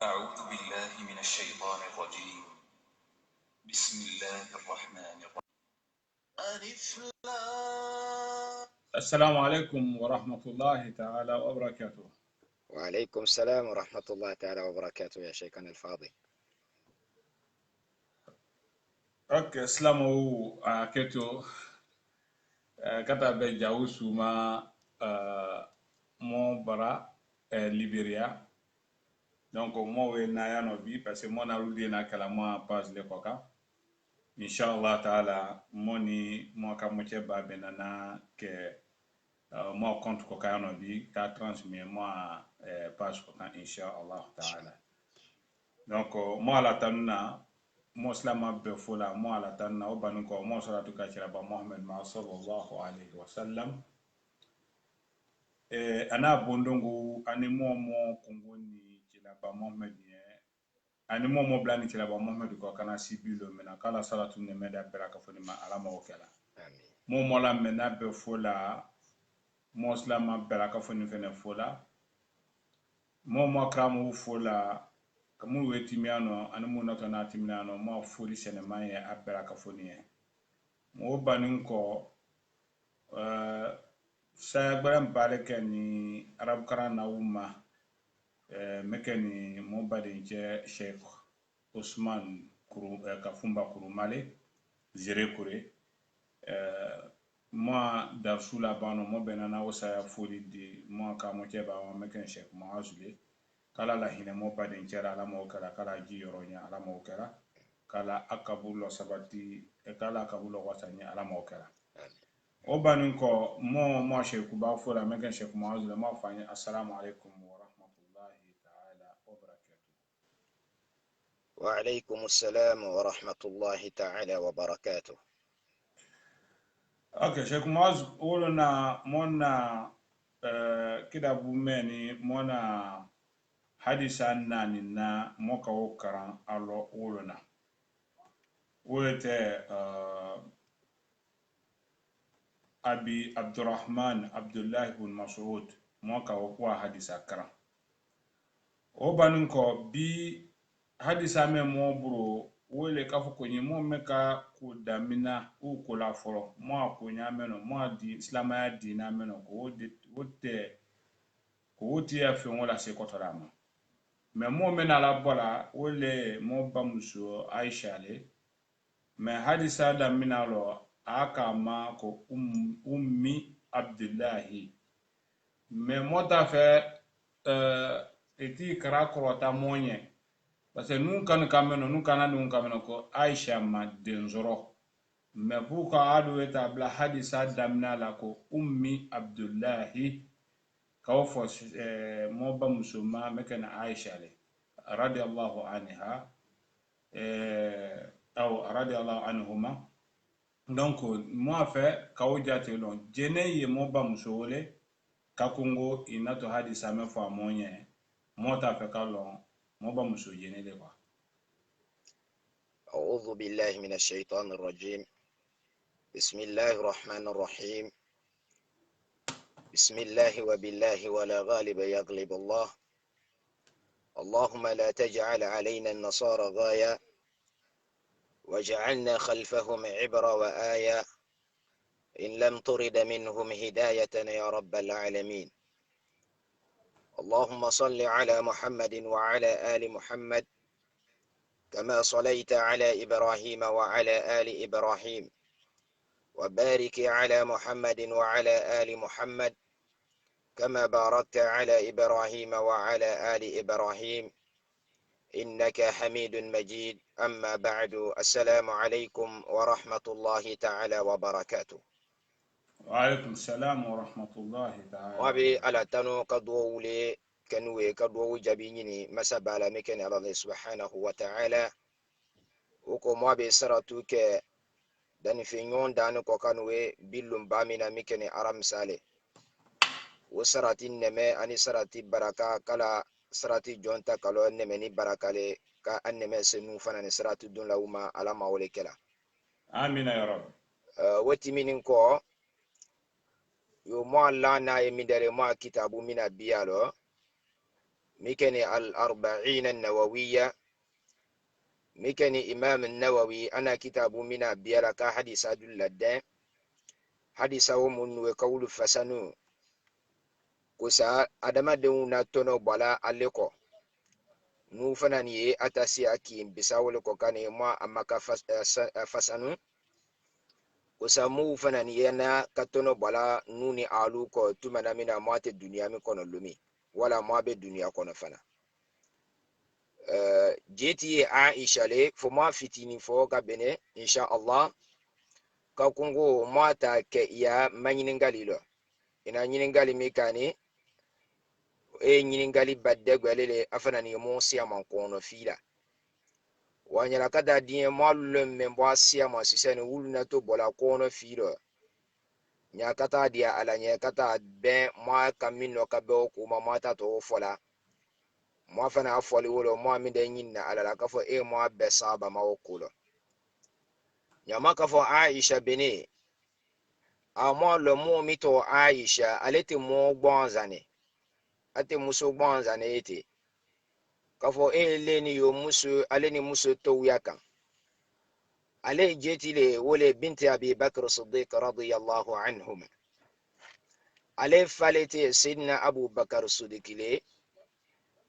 أعوذ بالله من الشيطان الرجيم. بسم الله الرحمن الرحيم. السلام عليكم ورحمة الله تعالى وبركاته. وعليكم السلام ورحمة الله تعالى وبركاته يا شيخنا الفاضل. Ok, Islam keto kata be jawu suma mo bara Liberia. Donc mo we na ya no bi parce que mo na rudi na kala mo pass le koka. Inshallah taala mo ni mo ka mo che ba benana ke mo compte koka ya no bi ka transmet mo pass koka inshallah taala. Donc mo ala tanuna mo silama be fola mo ala tanna o banu ko mo salatu ka cira ba Muhammad ma sallallahu alaihi wasallam ana bondongo ani mo kongoni cira ba Muhammad ye ani mo blani cira ba Muhammad ko kana sibilo mena kala salatu ne meda beraka foni ma alama o kala mo la mena be fola mo silama beraka foni fene fola mo kramu fola kamu wetimiano ani mu nato na timiano mo foli sene maye abera ka foni ye mo banin ko saya gbaran bale ke ni arab karan na umma mekeni mo badin je Sheikh Usman kuru kafumba kurumale zire kure mo darsula bano mo benana wasa foli di mo ka mo ke ba mo meken Sheikh Muazule kala la hine mo badin cera ala mo kala kala ji yoronya ala mo kala kala akabulo sabati kala akabulo wasanya ala mo kala o banin ko mo sheku ba fola megen sheku mo azula mo fanya assalamu alaikum wa rahmatullahi ta'ala wa barakatuh. Wa alaikum assalam wa rahmatullahi ta'ala wa barakatuh. Okay, sheku mo az wolo na mona kida bumeni mona hadisa nani na moka wokaran alo wolo na wolete abi abdurrahman abdullah ibn mas'ud moka wa hadisa karan o banin ko bi hadisa me mo buro wole ka fo ko ni mo me ka ko damina o ko la foro mo ko nya meno mo di islamaya di na meno ko wote ya fe wala se ko torama me mo me na la bola wole mo bamuso aisha le me hadisa damina lo aka ma ko ummi abdullahi me mota fe eti kara korota monye parce que nun kan kameno nun kana nun kameno ko aisha ma denzoro me buka adu eta bla hadisa damna la ko ummi abdullahi kawfo mo ba musuma mekana aisha le radiyallahu anha aw radiyallahu anhuma donc mo fait kawjate lon jene ye mo ba musole kakungo inato hadisa me fo amonye mo ta fe kalon mo ba muso jene le kwa. أعوذ بالله من الشيطان الرجيم. بسم الله الرحمن الرحيم. بسم الله وبالله ولا غالب يغلب الله. اللهم لا تجعل علينا النصارى غاية وجعلنا خلفهم عبرة وآية إن لم ترد منهم هداية يا رب العالمين. اللهم صل على محمد وعلى آل محمد كما صليت على إبراهيم وعلى آل إبراهيم وبارك على محمد وعلى آل محمد كما باركت على إبراهيم وعلى آل إبراهيم إنك حميد مجيد. أما بعد، السلام عليكم ورحمة الله تعالى وبركاته. وعليكم السلام ورحمة الله تعالى وابي على تنو كدوولي كنوي كدوو جبيني مسبالا مكن الله سبحانه وتعالى وكو موابي سراتو كي dani fi nyon dani ko kanwe billum bamina mikene aram sale wo sarati neme ani sarati baraka kala sarati jonta kalo neme ni barakale ka anneme senu fana ni sarati dun lauma ala mawle kala amina ya rab wati minin ko yo mo alla na e midere mo kitabu mina biyalo مكني الأربعين النووية مكني إمام النووي أنا كتاب من بيرك حديث أدل الدين حديث ومن وقول فسنو كسا أدم دون تنو بلا أليكو نوفناني أتاسي أكيم بساول كوكاني ما أمك فسنو كسا موفناني أنا كتنو بلا نوني آلوكو تمنا من مات الدنيا من كون اللومي ولا ما بالدنيا كون فنا jeti Aisha le fo ma fitini fo ka bene insha Allah ka kungo mata ke ya manyiningali lo ina nyiningali mikani nyiningali badde gwelele afana ni mo siya man kono fila wanyala kada die malum membo siya ma sisene wulna to bola kono filo nya kata dia ala nya kata be ma kamino ka be ko ma mata to fola mo fana afoli wolo mo mi de nyinna ala la ka fo mo be saba ma okulo nyama ka fo Aisha bene amo lo mo mi to Aisha alete mo gbanzane ate muso gbanzane ete ka fo leni yo muso aleni muso to wiyakan ale jeti le wole binti Abi Bakr Siddiq radiyallahu anhuma ale falete sidna Abu Bakr Siddiq le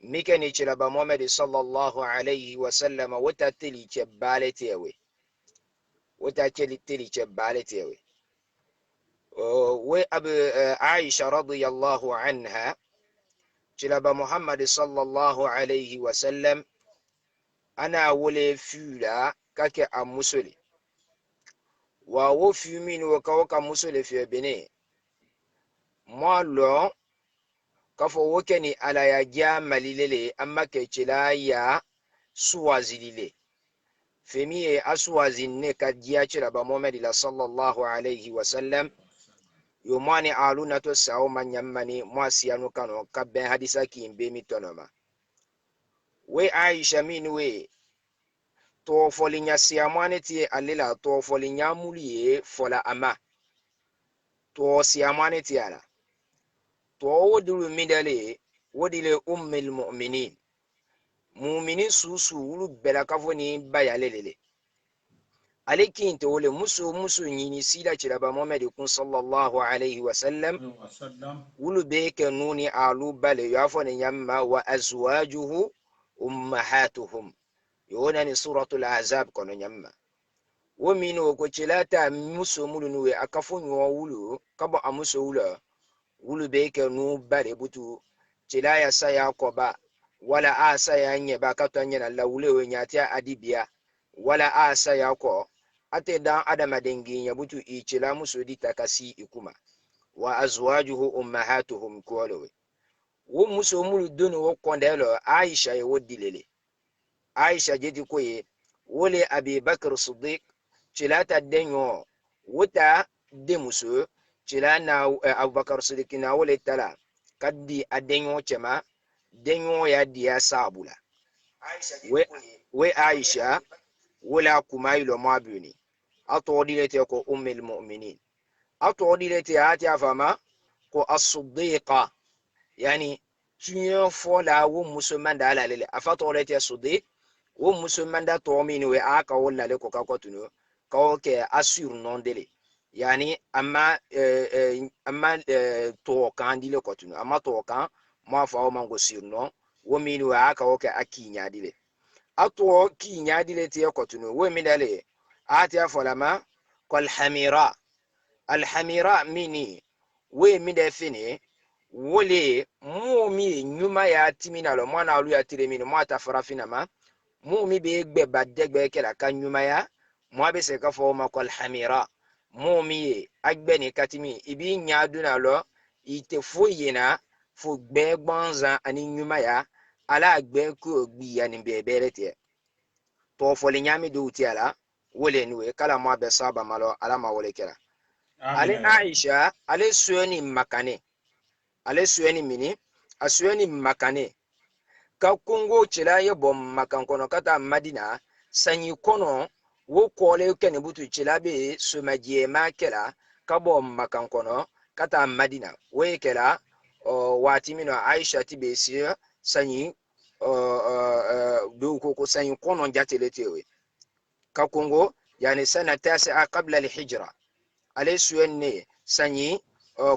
mikani chiraba Muhammad sallallahu alayhi wa sallam wata tili chebale tewe wata tili chebale tewe we abu Aisha radiyallahu anha chiraba Muhammad sallallahu alayhi wa sallam ana wole fula kake amusole wa wo fumini wo ka musole fi bene mo lo kafo wokeni ala ya jamalilele amma ke chila ya suwazilile femiye aswazin ka jiya chira ba Muhammad sallallahu alayhi wa sallam yomani aluna to sawo manyammani mwasiyanu kano kabbe hadisa kimbe mitonoma we Aisha min we to folinya siyamane tie alila to folinya muliye fola ama to siyamane tie ala to wodilu midale wodile ummul mu'minin mu'minin susu wulu bela kafoni bayalelele alikin to wole musu nyini sila chiraba Muhammad kun sallallahu alayhi wa sallam wulu be ke nuni alu bale yafoni nyamma wa azwajuhu ummahatuhum yona ni suratul ahzab kono nyamma wo mino ko chilata muso mulu nuwe akafonyo wulu kabo amuso wulu be ke nu bare butu chilaya saya koba wala asa ya nyeba katanya na lawule we nyatia adibia wala asa ya ko ate dan adama dengi nyabutu ichila muso di takasi ikuma wa azwajuhu ummahatuhum kwalowe wo muso mulu donu wo kondelo Aisha ye wodilele Aisha jeti koye wole Abi Bakr Siddiq chilata denyo wuta de muso chilana Abu Bakr Siddiq na wole tala kaddi adenyo chema denyo ya dia sabula we Aisha wala kumailo mabuni atodilete ko ummul mu'minin atodilete ati afama ko as-siddiqa yani tunyo fola wo musulman da alalele afatolete Siddiq wo musulman da to mini we aka wala le ko ka ko tuno ka ke assure non dele yani amma to kan dile ko tuno amma to kan ma fa o mango sirno wo mini we aka o ke akinya dile ato kinya dile te ko tuno wo mi dale ati afolama kal hamira al hamira mini we mi de fini wole mumi nyuma ya timina lo mwana alu ya tiremini mwata farafina ma mumi be gbe badegbe kela kan nyuma ya mwa be se ka fo ma kal hamira mumi agbe ni katimi ibi nyaduna lo ite foyena fo gbe gbanza ani nyuma ya ala agbe ko gbi ya ni bebere te to fo le nyami do utiala wole niwe kala mwa be saba malo ala ma wole kela ale Aisha ale sueni makane ale sueni mini asueni makane ka kongo chila ye bom makan kono kata Madina sanyi kono wo kole kene butu chila be sumaje makela ka bom makan kono kata Madina we kela wati mino Aisha tibe sanyi do ko sanyi kono jatele tewe ka kongo yani sana 9 qabla al-hijra alaysuenne sanyi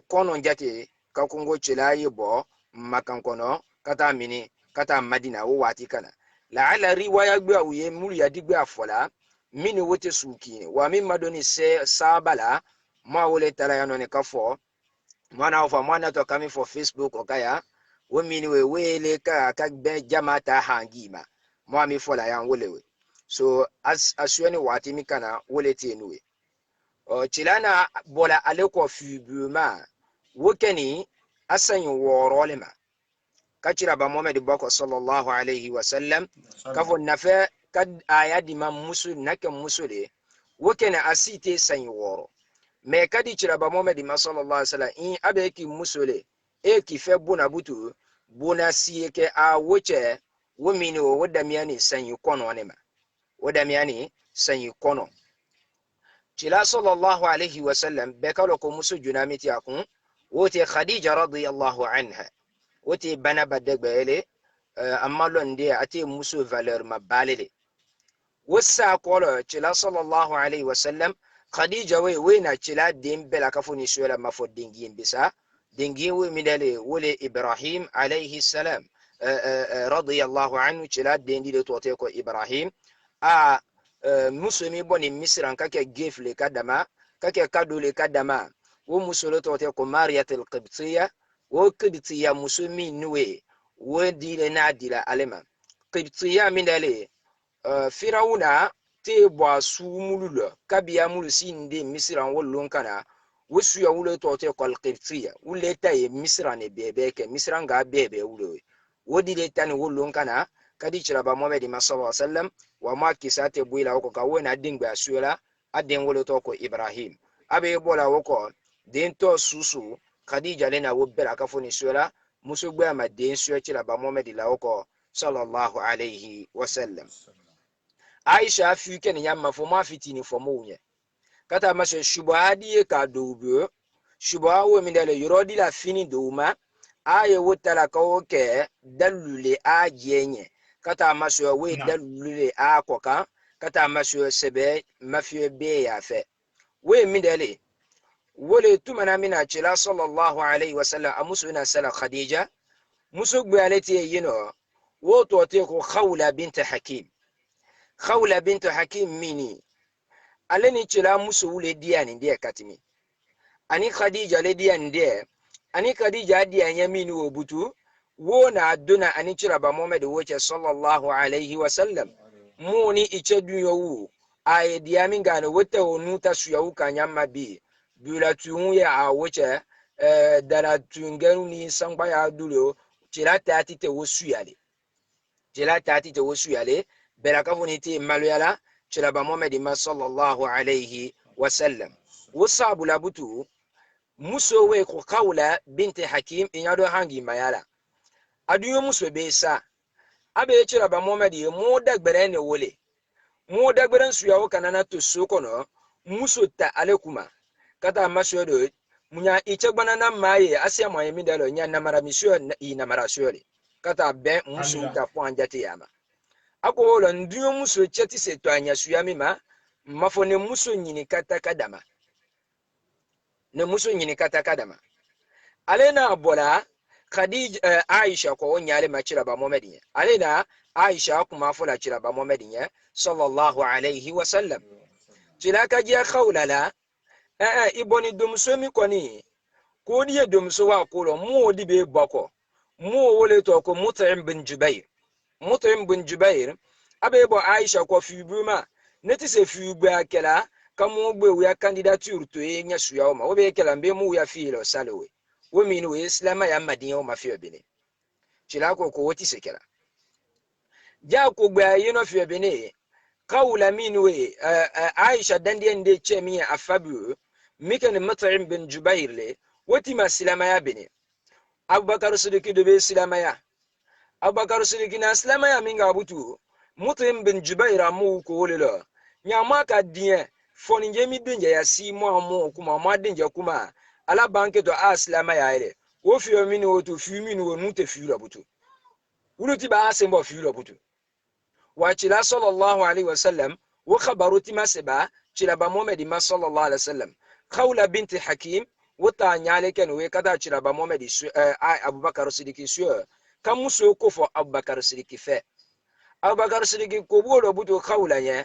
kono jate ka kongo chilayi bo makan kono kata mini kata madina wo wati kana la'alla riwaya gbe awuye mulu ya digbe afola mini wote suki wa min madoni se sabala ma wole tala yano ne kafo mwana ofa mwana to kami for Facebook okaya wo mini we wele ka be jamata hangima mo mi fola yan wolewe so asweni wati mi kana wole tenuwe chilana bola aleko fibuma wokeni asan worolema kachira ba Muhammad bako sallallahu alaihi wasallam kafo nafa kad ayadi mam musul nake musule wokeni asite san woro me kadi chira ba Muhammad sallallahu alaihi wasallam in abeki musule e ki fe bona butu bona sieke a woche womini wo wodamiani san kono ne ma wodamiani san kono chila sallallahu alaihi wasallam bekalo ko musu junamiti akun wote Khadija radiyallahu anha wote bana badegbele amma londe ate musu valeur mabalele wasa kolo chila sallallahu alaihi wasallam Khadija we na chila dembela kafuni suela mafo dingi mbisa dingi we midale wole Ibrahim alaihi salam radiyallahu anhu chila dendi le tote ko Ibrahim a musulmi boni misran kake gefle kadama kake kadule kadama wo musulo tote ko Mariyatul Qibtiyya wo Qibtiyya musulmi nuwe wo dile na dila alema Qibtiyya mindale firawuna te bwa sumululo kabiya mulusinde misran wollon kana wosu ya wulo tote ko Qibtiyya wulle tay misran e bebeke misran ga bebe wulo wo dile tan wollon kana kadi chira ba Muhammad sallallahu alaihi wasallam wa ma kisate buila woko ka wona dingba suela aden wolo to ko Ibrahim abe bola woko den to susu Khadija lena wobera ka foni suela muso gbe ma den suela chira ba Muhammad la woko sallallahu alaihi wasallam Aisha fi ken yamma fo ma fitini fo munye kata ma se shubadi ka dobo shubha wo mi dale yorodi la fini douma aye wotala ka oke dalule ajenye kata maso we dalule akoka kata maso sebe mafie be ya fe we midale wole tumana mina chila sallallahu alaihi wasallam amusuna sala Khadija musugbe alati yino woto te ko Khawla bint Hakim mini aleni chila musu wule diani ndiye katimi ani Khadija le diani ndiye ani Khadija diani yamini wobutu wona aduna ani chira ba Muhammad woche sallallahu alaihi wasallam muni iche dunyowu aye diami ngane wote onuta suyawu kanyama bi bula tuye a woche dala tungenu ni sangba ya dulo chira tati te wosuyale beraka funiti maluyala chira ba Muhammad sallallahu alaihi wasallam wosabu labutu muso we ko Khawla binti Hakim inyado hangi mayala adunyo muso be sa abe chira ba Muhammad mo dagbere ne wole mo dagbere suya wo kanana to sokono muso ta alekuma kata maso do munya ichegbana na maye asia mo yemi dalo nya namara misyo na mara syole kata be muso ta po anjate yama ako wolo ndunyo muso cheti se to anya suya mima mafone muso nyini kata kadama ne muso nyini kata kadama alena bola Khadija Aisha ko nyale machira ba Muhammad alena Aisha kuma fola chira ba Muhammad sallallahu alaihi wasallam tilaka ji Khawla la iboni dumso mi koni ko diye dumso wa ko mo di be bako mo wole to ko Mut'im bin Jubair abe bo Aisha ko fibuma neti se fibu akela kamo gbe we candidature to enya suya o ma wo be kela mbe mu ya filo salowe wo mini we Islam ya Madina o ma fi obene chila ko woti sekela ja ko gbe yino fi obene Khawla mini we Aisha dande nde chemi afabu mikan Mut'im bin Jubair le woti ma Islam ya bene Abubakar Siddiq do be Islam ya Abubakar Siddiq na Islam ya minga butu Mut'im bin Jubair amu ko wolelo nyama ka die foni njemi denje ya si mo amu kuma ma denje kuma ala banke to aslama ya ile wo fi omini wo to fi mini wo nute fi rabutu uluti ba sembo filo butu wa chila sallallahu alaihi wasallam wa khabaruti maseba chila ba muhammad ma sallallahu alaihi wasallam khawla binti hakim wata nyale ken we kada chila ba muhammad abubakar sidiki suyo kan muso ko fo abubakar sidiki fe abubakar sidiki ko bolo butu khawla ye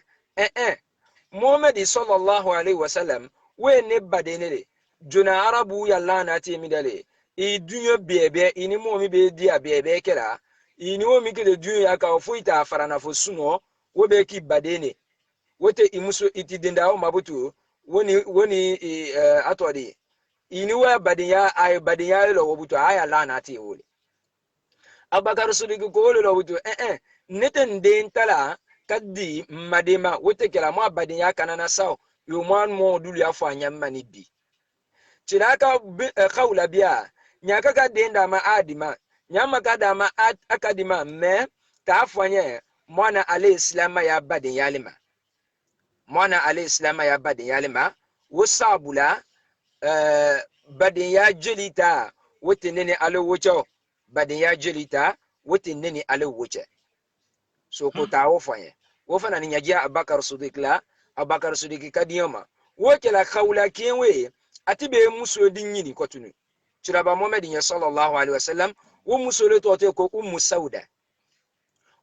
muhammad sallallahu alaihi wasallam we ne badenere jona arabu yalla na ti midale i dunyo bebe ini mo mi be dia bebe kera ini wo mi ke dunyo ka fo ita farana fo suno wo be ki badene wote imuso iti dinda o mabutu woni atodi ini wa badinya ay badinya lo wobutu aya la na ti wole abakar sudiki ko lo wobutu neten den tala kaddi madema wote kala mo badinya kanana saw yo man mo dulu ya fa nyamma ni bi ciraka khawla biya nyaka ka denda ma adima nyama ka da ma akadima me ta fanye mwana ale islama ya badin yalima mwana ale islama ya badin yalima wasabula badin ya jelita wote nene ale wocho badin ya jelita wote nene ale woche so ko ta wo fanye wo fana ni nyagia abakar sudik la abakar sudik kadiyoma wo kala khawla kenwe atibe muso dinyini kotunu ciraba muhammad sallallahu alaihi wasallam wo muso le tote ko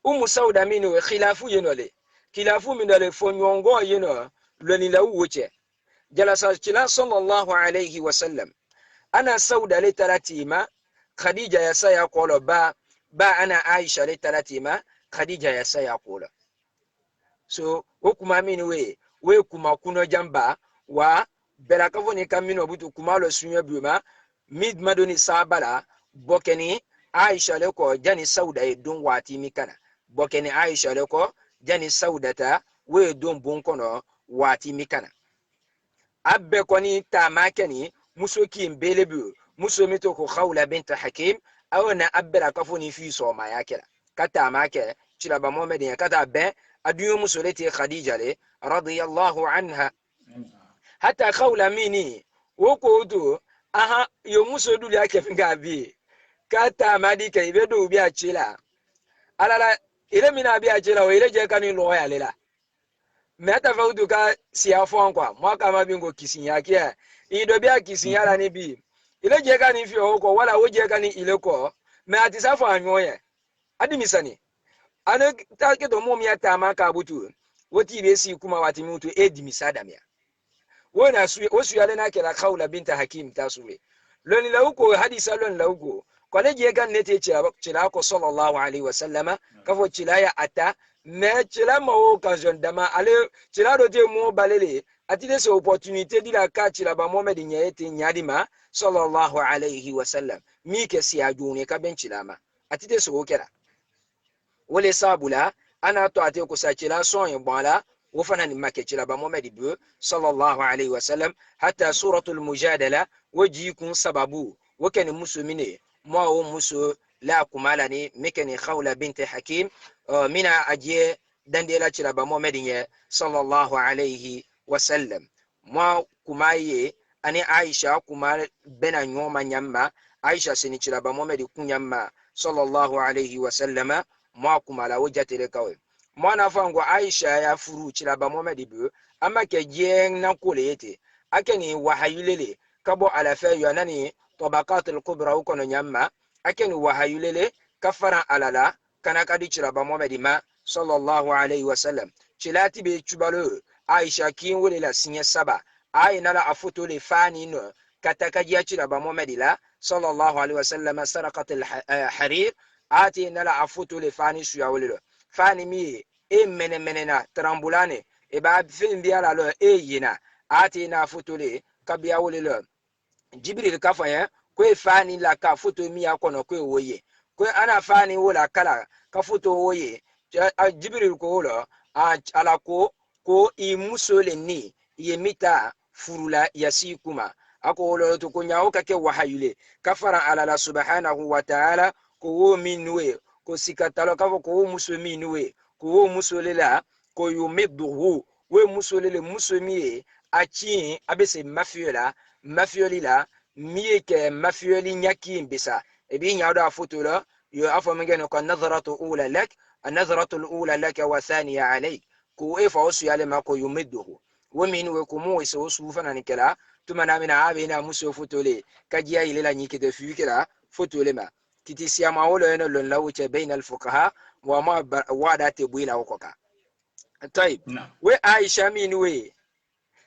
ummu sauda mino khilafu yenole khilafu minole fonyongo yeno loni la wuche jalasa cila sallallahu alaihi wasallam ana sauda le talatima khadija ya saya qolo ba ana aisha le talatima khadija ya saya qolo so okuma mini we kuma kuno jamba wa bela kavoni kamino butu kumalo sunya buma mid madoni sabala bokeni aisha leko jani sauda e don wati mikana bokeni aisha leko jani saudata we don bonkono wati mikana abbe koni tamakeni musoki mbelebu muso mito ko khawla bint hakim awna abbera kafoni fi so ma yakira kata make cila ba muhammad ya kata be adiyo musoleti khadija le radiyallahu anha hata khawla mini woko do aha yo muso duli ake finga bi kata madi ke ibedo bi achila alala ile mina bi achila o ile je kani lo ya lela meta faudu ka siya fon kwa mwaka mabingo kisinya kia ido bi akisinya la ni bi ile je kani fi o ko wala wo je kani ile ko me atisa fo anyoye adi misani ane ta ke do mo mi ata maka butu woti be si kuma wati mutu edi misada mia wona wasu yale na kira khawla binta hakim tasure loni lauko hadisa lon lauko kone je gan nete cila ko sallallahu alaihi wasallama kafo cila ya ata me cila mawo kan jondama ale cila do te mo balele atide se opportunité dila ka cila ba mohammed nyete nyadima sallallahu alaihi wasallam mi ke si ajune ka ben cila ma atide se okera wole sabula ana to ate ko sa cila son e bala وفنا نماك جلابا محمد بو صلى الله عليه وسلم حتى سورة المجادلة وجيكم سببو وكان مسلمين ما هو مسو لا كمالني مكني خولة بنت حكيم من أجي دندلا جلابا محمد صلى الله عليه وسلم ما كماي أني عائشة كمال بنا يوم نيما عائشة سني جلابا محمد كنيما صلى الله عليه وسلم ما كمالا وجت لكوي mwana fango aisha ya furu chilaba muhammad bu ama ke jeng na kulete akeni wahayulele kabo ala fa yanani tabaqatul kubra ukono nyamma akeni wahayulele kafara alala kana kadi chilaba muhammad ma sallallahu alaihi wasallam chilati be chubalo aisha kin wole la sinya saba ayina la afuto le fani no kataka jia chilaba muhammad la sallallahu alaihi wasallam saraqatul harir ati na la afuto le fani suya wole fani mi menena trambulane e ba fin biala lo yina ati na fotole kabia wole lo jibril kafaya ko fani la ka foto mi akono ko woye ko ana fani wola kala ka foto woye jibril ko lo ala ko i musole ni yemita furula yasikuma ako lo to ko nyaaw ka ke wahayule kafara ala la subhanahu wa ta'ala ko wo minwe ko sikatalo ka ko musulmi nuwe ko musolela ko yumidhu we musolele musomi achi abese mafiolila miye ke mafioli nyaki mbisa ebi nyaado afotola يعفو من جنك النظرة أولى لك النظرة الأولى لك وثانية عليك كو إيه فوسو يالي ماكو يمده ومن وكمو يسوسو فنانكلا ثم نامنا عابنا مسو فتولي كجيا إلى نيكي دفيو كلا فتولي ما titi siyama wolo eno lon lawuce bain alfuqaha wa ma wada te buila wokoka tayib we aisha min we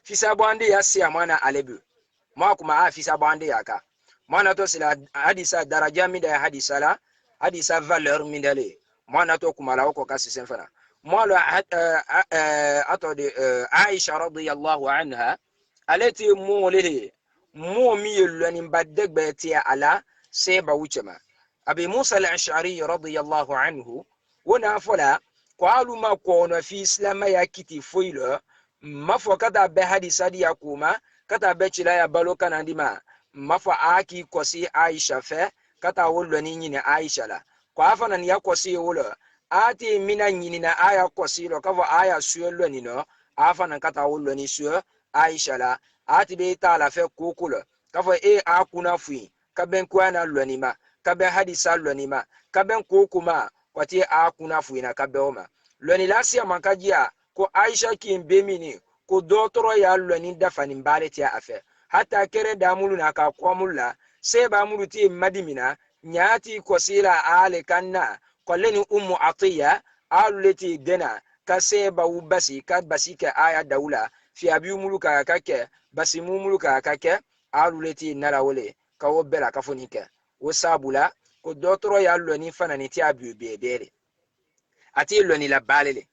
fisa bande ya siyama na alebu ma kuma fisa bande ya ka mana to sila hadisa daraja min da hadisa la hadisa valeur min dale mana to kuma la wokoka sisen fana molo ato de aisha radiyallahu anha alati mulihi mu mi yelani badde ti ala seba wuchema أبي موسى الأشعري رضي الله عنه ونافلا قالوا ما كون في إسلام يكتي فيلو ما فكذا بهدي سادي يكوما كذا بتشلا يبالو كان عندما ما فأكي كوسي عائشة فه كذا أقول نيني عائشة لا كافنا نيا كوسي ولا آتي منا نيني آية كوسي لو كفا آية سؤال نينو أفنا كذا أقول نيسو عائشة لا آتي بيتا فه كوكولا كفا إيه أكونا في كبن كوانا لونيما kabe hadisa lonima kaben ko kuma wati a kuna fuina kabe oma loni lasia mankajia ko aisha ki mbemini ko dotoro ya loni dafani mbale tia afe hata kere damulu na ka kwamula seba mulu ti madimina nyati ko sila ale kanna koleni ummu atiya aluleti dena ka seba ubasi ka basika aya daula fi abiu muluka kake basi muluka kake aluleti narawole ka wobela kafunike wasabula ko dotoro ya loni fana ni ti abu bebere ati loni la balele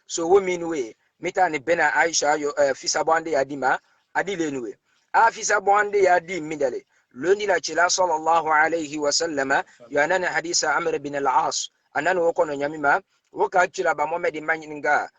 so wo minwe mitani bena aisha yo fisa bande ya dima adile nuwe a fisa bande ya di midale loni la chila sallallahu alayhi wa sallama yana na hadisa amr bin al-as ananu wokono nyamima woka chila ba mohammed manyininga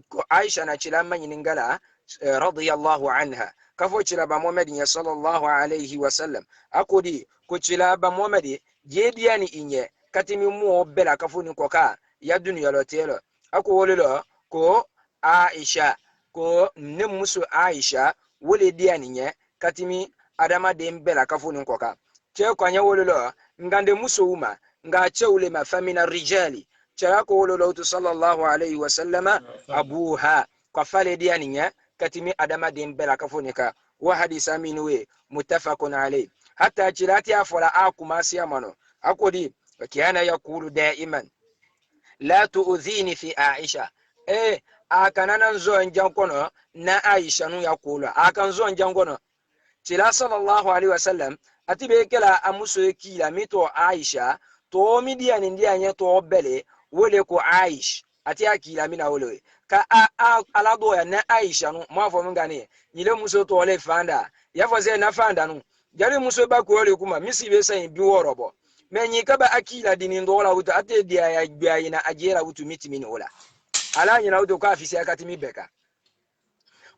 ko aisha na chila manyiningala radiyallahu anha kafo chila ba muhammad ya sallallahu alayhi wa sallam akodi ko chila ba muhammad jediani inye katimi mu bela kafo ni koka ya dunya lotelo ako wolelo ko aisha ko ne musu aisha wole diani nye katimi adama de bela kafo ni koka che kwanya wolelo ngande musu uma nga cheule mafamina rijali chela ko wolelo tu sallallahu alayhi wa sallama abuha kwa fale diani nye katimi adama din bela kafonika wa hadisa minwe muttafaqun alayh hatta jirati afala akuma siyamano akodi kiana yakulu daiman la tu'dhini fi aisha akanana nzo njankono na aisha nu yakulu akan zo njankono tila sallallahu alaihi wasallam atibe kala amuso kila mito aisha to midiani ndianye to bele wole ko aish ati akila mina wole ka alado ya na aisha no mafo mngane nyile muso to ole fanda ya foze na fanda no jari muso ba ko ole kuma misi be san bi worobo menyi ka ba akila dini ndola uta ate dia ya gbayi na ajera utu mitimi ola ala nyina uto ka afisi akati mi beka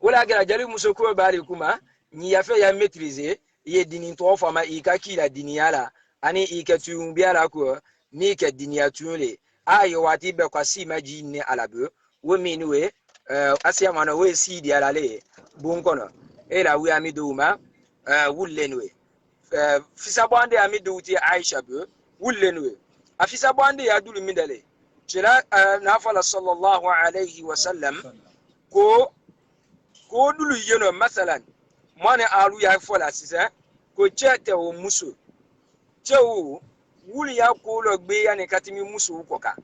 wala gara jari muso ko bari kuma nyi ya fe ya maîtriser ye dini to fama ika kila dini yala ani ika tuumbiala ko ni ka dini ya tuule ayo wati be kwa si maji ne alabu wo minwe asia mana we si di alale bunkono ela wi amiduma wullenwe fisa bande amidu ti aisha be wullenwe afisa bande ya dulu mindale jira na fala sallallahu alayhi wa sallam ko dulu yeno masalan mane alu ya fola sisa ko chete o muso chewu wuli ya ko lo gbe ya ni katimi muso koka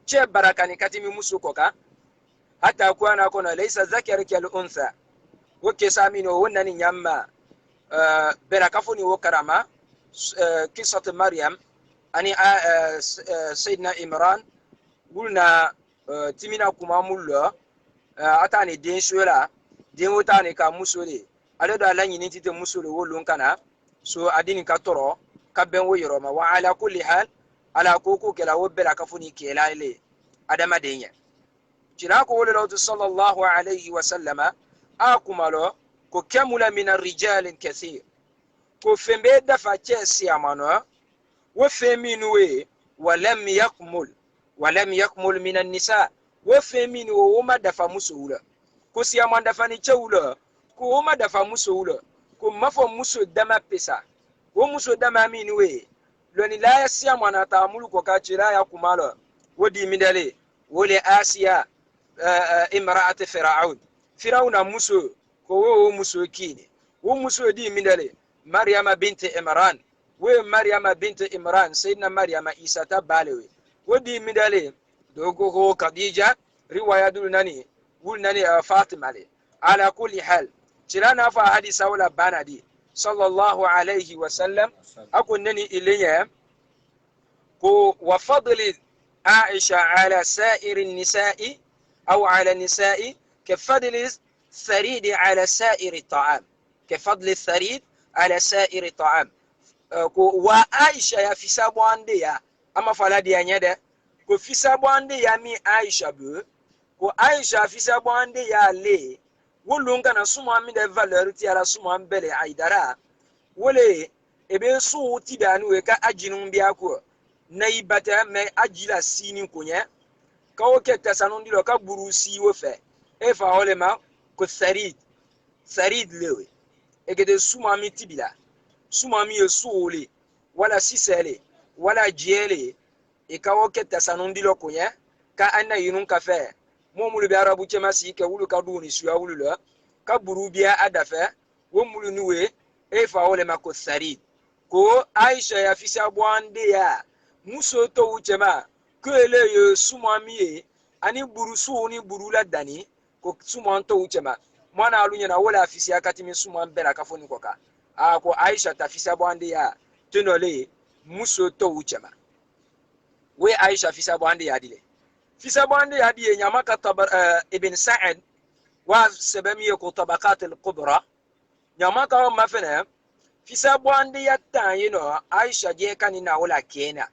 che baraka ni katimi muso koka hata kuana kona laysa zakar kal unsa woke samino wonnani nyamma baraka foni wokarama qissat maryam ani sayyidina imran wulna timina kuma mullo atani den shola den wotani ka musole ado da lanyi ni tite musole wolun kana so adini ka toro ka ben wo yoroma wa ala kulli hal ala koko kala wobela ka funi kelale adama denya jira ko wala rasul sallallahu alayhi wa sallama akumalo ko kamula min ar-rijal kaseer ko fembe dafa chesi amano wa feminwe walam yakmul min an-nisa wa femini wo ma dafa musula ko siya man dafa ni chewula ko ma dafa musula ko mafo muso dama pesa wo muso dama minwe loni la yasia mwana taamulu ko ka chira ya kumalo wodi midale wole Asiya imra'at Firauna muso ko wo muso kini wo muso di midale Maryama binti Imran we Maryama binti Imran sayyidina Maryama Isa tabalewe wodi midale dogo ko Khadija riwaya dul nani wul nani Fatima le ala kulli hal chirana fa hadisa wala banadi sallallahu alayhi wa sallam akun nani ilayya ko wa fadli Aisha ala sa'ir an-nisa'i aw ala an-nisa'i كفضل الثريد على سائر الطعام كفضل الثريد على سائر الطعام وعائشة يا في سابوان يا أما فلا دي أنيدا كو في سابوان يا مي عائشة بو كو عائشة في سابوان يا لي ولون كان سوما مي دي فالور تي على سوما بلي عيدارا ولي ebe so ti da nu ka ajinun bia ko na ibata me ajila sini kunya ka o ke tasanu ndilo ka burusi wo fe efa olema ko sarid lewe egede sumami tibila sumami yesule wala sisele wala jiele ikawo ke tasanundilo kunya ka anna yinun kafe momulu bi arabu chema si ke wulu ka duni suya wulu la ka burubia adafe wo mulu nuwe efa olema ko sarid ko Aisha ya fisa bwande ya muso to uchema ko ele yo sumami ani burusu ni burula dani ko suman to uchema mwana alunya na wala afisi akati mi suman bela kafoni koka ko Aisha tafisa bwande ya tunole muso to uchema we Aisha fisa bwande ya dile fisa bwande ya diye nyama ka ibn Sa'd wa sabami ko tabaqat al-kubra nyama ka mafana fisa bwande ya tayino Aisha je kanina wala kena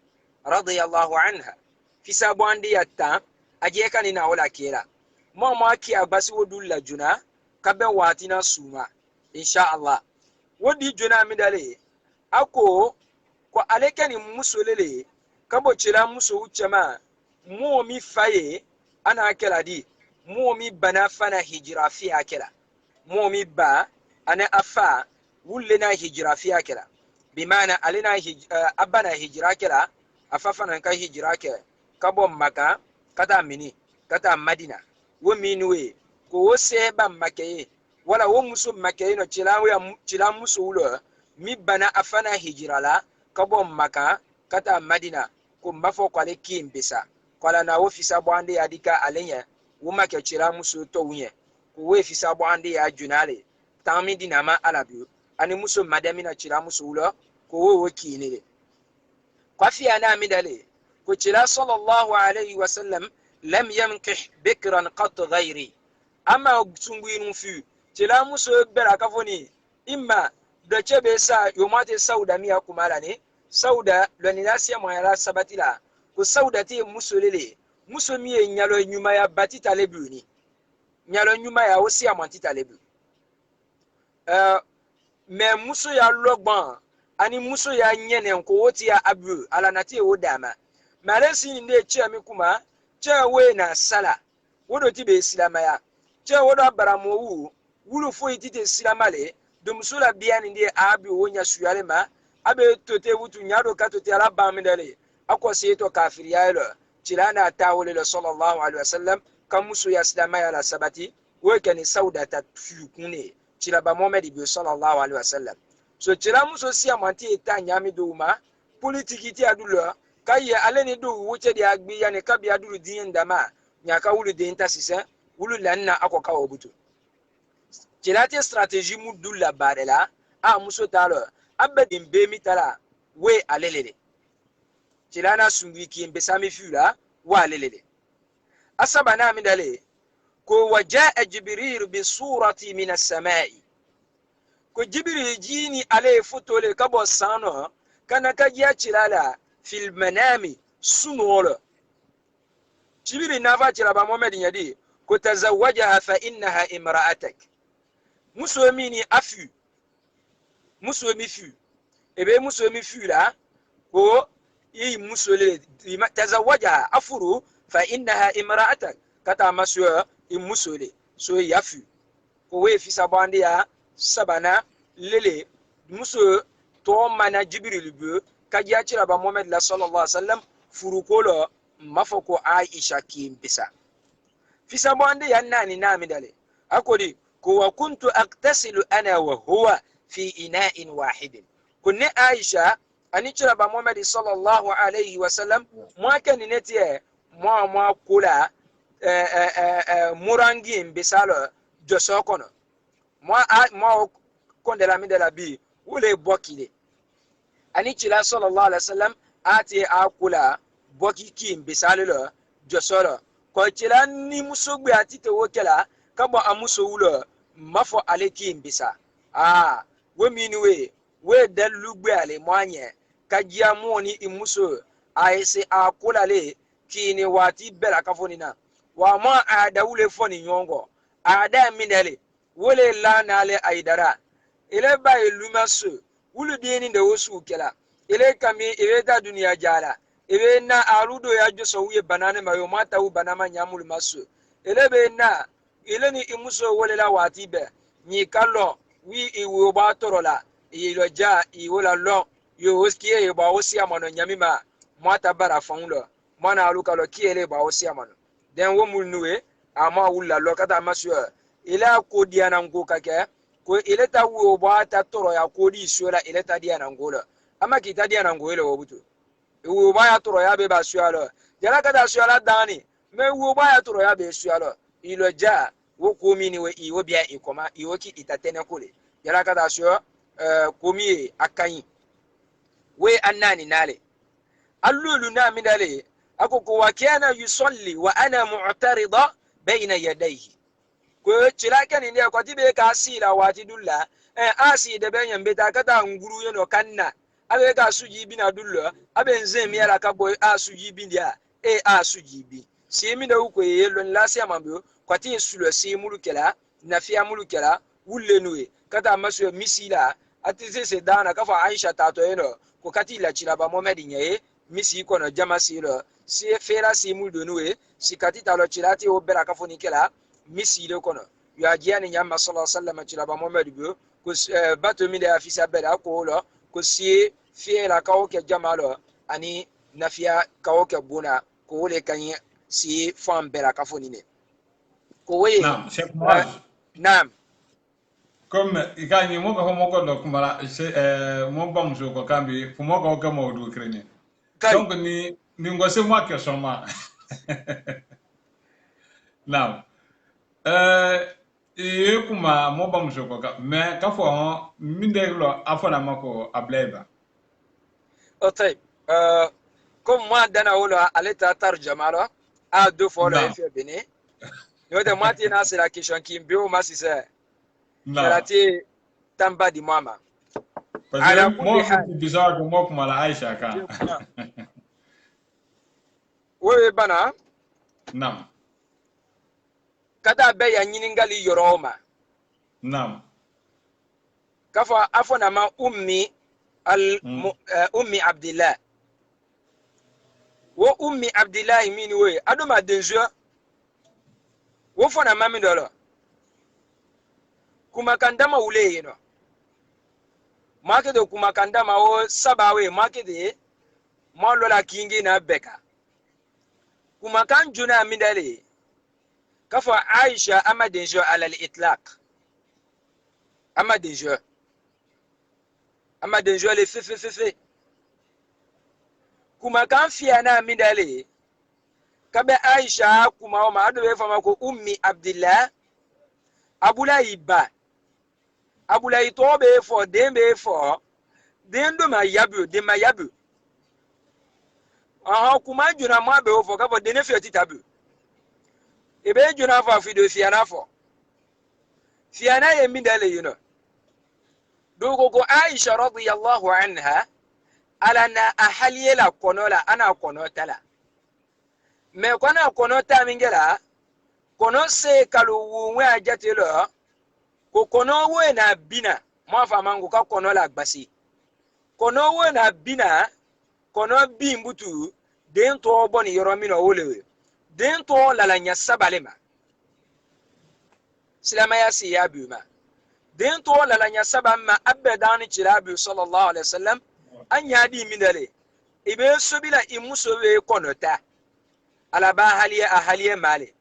radiyallahu anha fisa bwande ya ta aje kanina wala kera mama ki agbasi wodulla juna kabe watina suma insha Allah wodi juna midale ako ko alekani musolele kabo chira muso uchama mo mi faye ana akela di mo mi bana fana hijra fi akela mo mi ba ana afa wulle na hijra fi akela bimaana alina abana hijra akela afafa nan ka hijra ke kabo maka kata mini kata madina wo minwe ko wo seba makeye wala wo muso makeye no chila muso ulo mi bana afana hijrala kabo maka kata madina ko mbafo kwale kimbisa kwala na wo fisa bwande adika alenya wo make chila muso to wunye ko wo fisa bwande ya junale tami dinama alabu ani muso madami na chila muso ulo ko wo kinile kwa fiya na midale ko chila sallallahu alayhi wa sallam لم ينكح بكرا قط غيري اما سنغينو في تلا مسو بلا كفوني اما دچبه سا يومات سودا ميا كمالاني سودا لنياسيا مويلا سباتيلا ko sauda te musolele musomi nyalo nyuma ya batita lebuni nyalo nyuma ya osi amantita lebu me muso ya logban ani muso ya nyene ko woti ya abu ala nati wodama malesi ne chiami kuma chewe na sala wodo tibe silamaya che wodo baramu wulu fo itite silamale dum sula biani ndi abi wonya suyale ma abe tote wutu nyado katote ala bamidale akwasi to kafiri yalo chilana tawule sallallahu alaihi wasallam kamusu ya silamaya la sabati wekeni sauda tatfukune chilaba Muhammad bi sallallahu alaihi wasallam so chilamu so sia manti eta nyami duma politiki ti adulo kaye aleni do wuche di agbi ya ne kabi aduru din ndama nyaka wulu din tasisa wulu lanna akoka obutu chilati strategy mu dulla badela a muso talo abedin be mitala we alelele chilana sungi ki mbesami fula wa alelele asaba na midale ko wajaa jibril bi surati min as-samai ko jibril jini ale fotole kabo sano kana kajiya chilala fil manami sunolo jibril nafa chilaba Muhammad nyadi ko tazawajaha fa innaha imra'atak musomi ni afu musomi fu ebe musomi fu la ko yi musole tazawajaha afuru fa innaha imra'atak kata maso musole so yafu ko we fi sabande ya sabana lele muso to mana jibril bu kajiya cira ba Muhammad la sallallahu alaihi wasallam furukolo mafoko Aisha kimbisa fisa bonde yanani nami dale akodi ko wa kuntu aqtasilu ana wa huwa fi ina'in wahidin kunni Aisha ani cira ba Muhammad sallallahu alaihi wasallam mwake ni netie mwa kula murangi mbisalo josokono mwa kondela midela bi wule bokile ani cila sallallahu alaihi wasallam ati akula boki ki mbisalo lo josoro ko cila ni musogbe ati te wokela kabo amuso wulo mafo aleki mbisa we minwe we dalugbe ale mwanye kajia moni imuso aise akula le kini wati bela kafonina wa ma ada wule foni nyongo ada minele wole la nale aidara ile ba ilumaso wulu dini de wosu kela ile kami ile da dunia jala ile na arudo ya joso wiye banane mayo mata u banama nyamul maso ile be na ile ni imuso wole la wati be ni kallo wi iwo ba torola ilo ja iwola lo yo oskiye ba osi amano nyamima mata bara fonlo mana aluka lo kiele ba osi amano den wo mulnuwe ama wulla lo kata masu ila ko diana ngo kake ko ile ta wo ba ta toro ya ko di suela ile ta diana ngo lo ama kita diana ngo ile wo butu wo ba ya toro ya be ba suelo jala kata suela dani me wo ba ya toro ya be suelo ilo ja wo ko mini we iwo bia ikoma iwo ki itatene kule jala kata suelo komi akanyi we annani nale allulu na minale akoko wa kana yusalli wa ana mu'tarida bayna yadayhi ko chilaka ni ne ko tibe ka sila wati dulla asi de benya mbeta kata nguru yeno kanna abe ka suji bi na dulla abe nzem yala ka boy asuji bi dia asuji bi si mi da ko yelo lasi amambo ko ti sulo si mulukela na fiya mulukela wulle nuwe kata maso misila ati se dana kafa Aisha tato yeno ko kati la chila ba Muhammad nyaye misi ko no jama silo si fera si muldo nuwe si kati talo chila ti obera kafoni kela misi le kono yo ajiani nyama sallallahu alaihi wasallam chila ba Muhammad bio ko bato mi de afisa bela ko lo ko si fera ka o ke jama lo ani nafia ka o ke buna ko wole kanyi si fam bela kafoni ne ko we naam Sheikh Muaz naam comme ikani mo ko mo ko do kumara mo bam so ko kambi mo ko ko mo do krene donc ni ngose moi question ma naam kuma mo bam so ko ka mais ka fo minde lo afona mako ableba طيب comme moi dana wala aleta tarjama lo a deux fois le fait bene yo de moi tina c'est la question qui mbio ma si c'est Salati tamba di mama. Ala kulli hal bizarre ko mo kuma la Aisha ka. Wewe bana? Naam. Kada be ya nyiningali yoroma. Naam. Kafa afona ma ummi ummi Abdullah. Wo ummi Abdullah mini we adoma denjo. Wo fona mami dolo. Kuma kandama ule yeno make de kuma kandama o sabawe make de mo lola kingi na beka kuma kan juna mindale kafa Aisha amadenjo ala al-itlaq amadenjo le fe kuma kan fiana mindale kabe Aisha kuma o ma ado fama ko ummi Abdullah Abulai tobe for dembe for dendo mayabu de mayabu kuma juna mabe for ka for dene fiati tabu ebe juna for fido fiana for fiana yemi dale yuno dogo ko Aisha radiyallahu anha ala na ahaliela konola ana konotala me kona konota mingela kono se kalu we ajatelo ko kono we na bina mo fa mangu ka kono la gbasi kono we na bina kono bi mbutu den to boni yoromi no wolewe den to la nya sabalema silama ya si ya buma den to la nya sabama abadan chirabu sallallahu alaihi wasallam anya di mindale ibe sobila imuso be konota alaba haliye male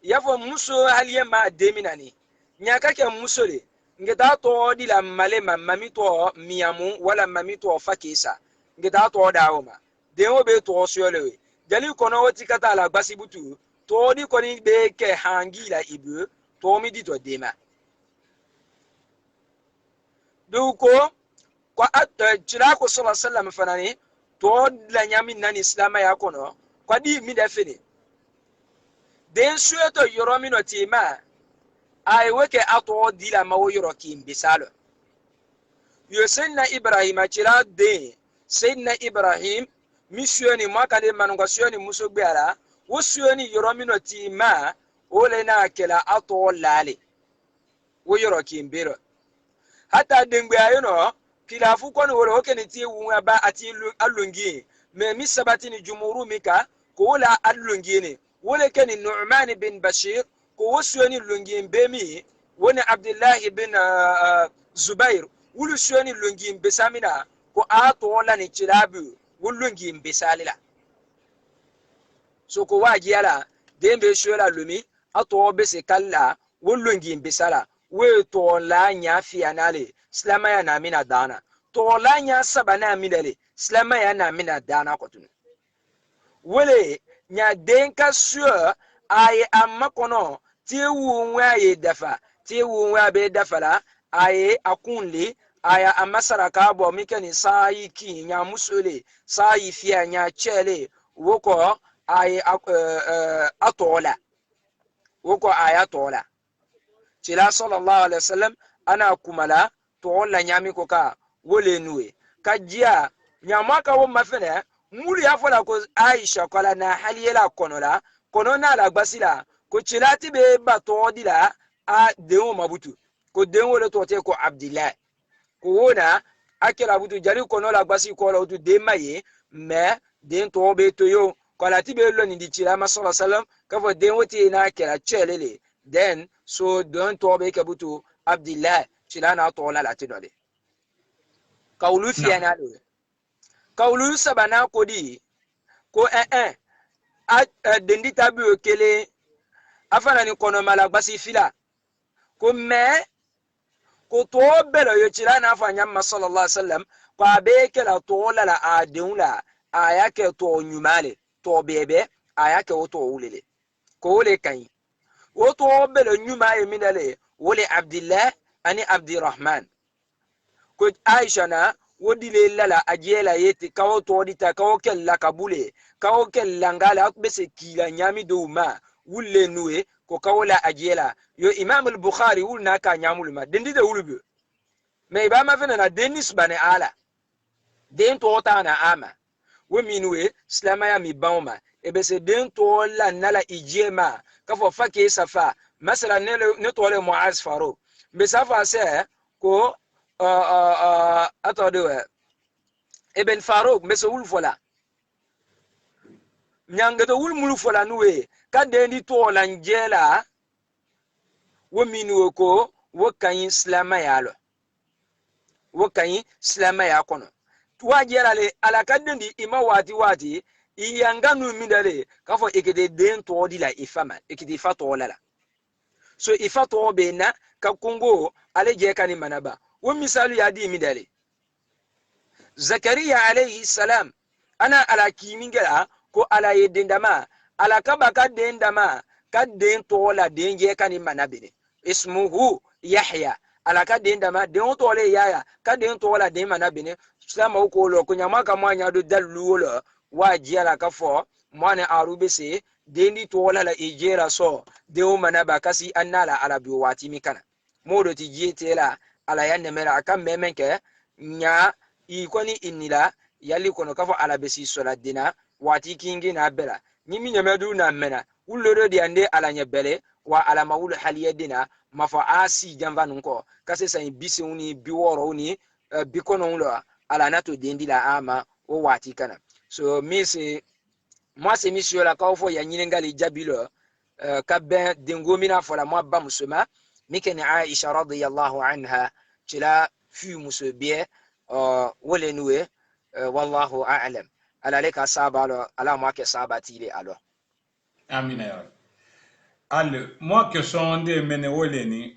yafo muso haliye ma deminani nyaka ke muso le ngeta to di la male mami to miyamu wala mami to fakisa ngeta to daoma de o be to siole jali kono woti kata la gbasibutu to di koni be ke hangila ibu to mi di to dema duko kwa chira ko sallallahu alaihi wasallam fanani to la nyami nan islam ya kono kwa di mi da fini den sueto yoromi no tima ay weke ato di la mawo yoro kim bisalo yo senna ibrahim chira de senna ibrahim misioni mwakande manungasioni muso gbeara wo sioni yoromi no tima ole na kela ato lale wo yoro kim biro hata dengbe ayono kilafu kono wolo okeni ti wuwa ba ati alungi me misabati ni jumuru mika ko wala alungi ne wala kani nu'man bin bashir ko wosoni lungi bemi woni abdullah bin zubair wulu soni lungi besamina ko ato wala ni chilabu wulungi besalila so ko waji yala dembe shola lumi ato bese kala wulungi besala we to la nya fianale slama ya na mina dana to la nya sabana minale slama ya na mina dana kotunu wele nya denka sure aye amma kono ti wu aye dafa ti wu abe dafala aye akunle aya amasara ka bo mikani sai ki nya musule sai fia nya chele woko aye atola woko aya tola tila sallallahu alaihi wasallam ana kumala to la nyami ko ka wole nuwe kajia nyamaka wo mafene mulu ya fola ko Aisha kala na haliyela kono na la gbasila ko chilati be bato dila a dewo mabutu ko dewo le to te ko Abdullah ko wona akela butu jari kono la gbasi ko la utu de maye me den to be to yo kala ti be lo ni di chila ma sallallahu alaihi wasallam ka fo dewo ti na akela chelele then so don to be kabutu Abdullah chilana to la lati dole kaulu fiana do kaulu sabana kodi ko dendi tabi okele afana ni kono mala gbasi fila ko me ko to belo yo chilana afanya ma sallallahu alaihi wasallam ko abeke la to la adeula ayake to nyumale to bebe ayake to ulele ko wole kan woto belo nyuma eminale wole Abdullah ani Abdurrahman ko Aisha na wodile lala ajela yeti kawo to dita kawo kella kabule kawo kella ngala bese kila nyami douma wulle nuwe ko kawola ajela yo Imam al-Bukhari wulna ka nyamulma dendi de wulube me ba ma fena na denis bane ala den to ta na ama wo minwe slama ya mi bauma ebese den to la nala ijema kafo fake safa masala ne to le Muaz Farouk be safa se ko atode Ibn Farouk meso wul fola nyanga do wul mulu fola nuwe ka dendi to la njela wo minwe ko wo kan slama ya lo wo kan slama ya kono tuwajera le alakadendi ima wati iyanganu mindale kafo ekede den to di la ifama ekede ifato la so ifato be na ka kungo ale je kani manaba wo misalu ya di mindale Zakaria alayhi salam ana ala kimingela ko ala yedendama ala kaba ka dendama ka den to la den je kani manabe ismuhu Yahya ala ka dendama den to le yaya ka den to la den manabe sama ko lo ko nyama ka mwanya do dalu lo waji ala ka fo mwane arube se dendi to wala la ejera so de o manaba kasi annala ala bi wati mikana modo ti jetela ala yanne mera akam memenke nya ikoni inila yali kono ka fo ala besi sola dina wati kingi na bela nyimi nyamedu na mena uloro di ande ala nyebele wa ala mawul haliya dina mafa asi jamva nunko kasi sa bisi uni biworo uni bikono lo ala nato dendi la ama o wati kana so moi c'est monsieur la kaufo ya nyinengali jabilo ka ben dengomina fola moi ba musuma mikeni Aisha radiyallahu anha chila fi musubie wole nuwe wallahu a'lam ala leka sabalo ala mo ke sabati le alo amina ya ale mo question de mene woleni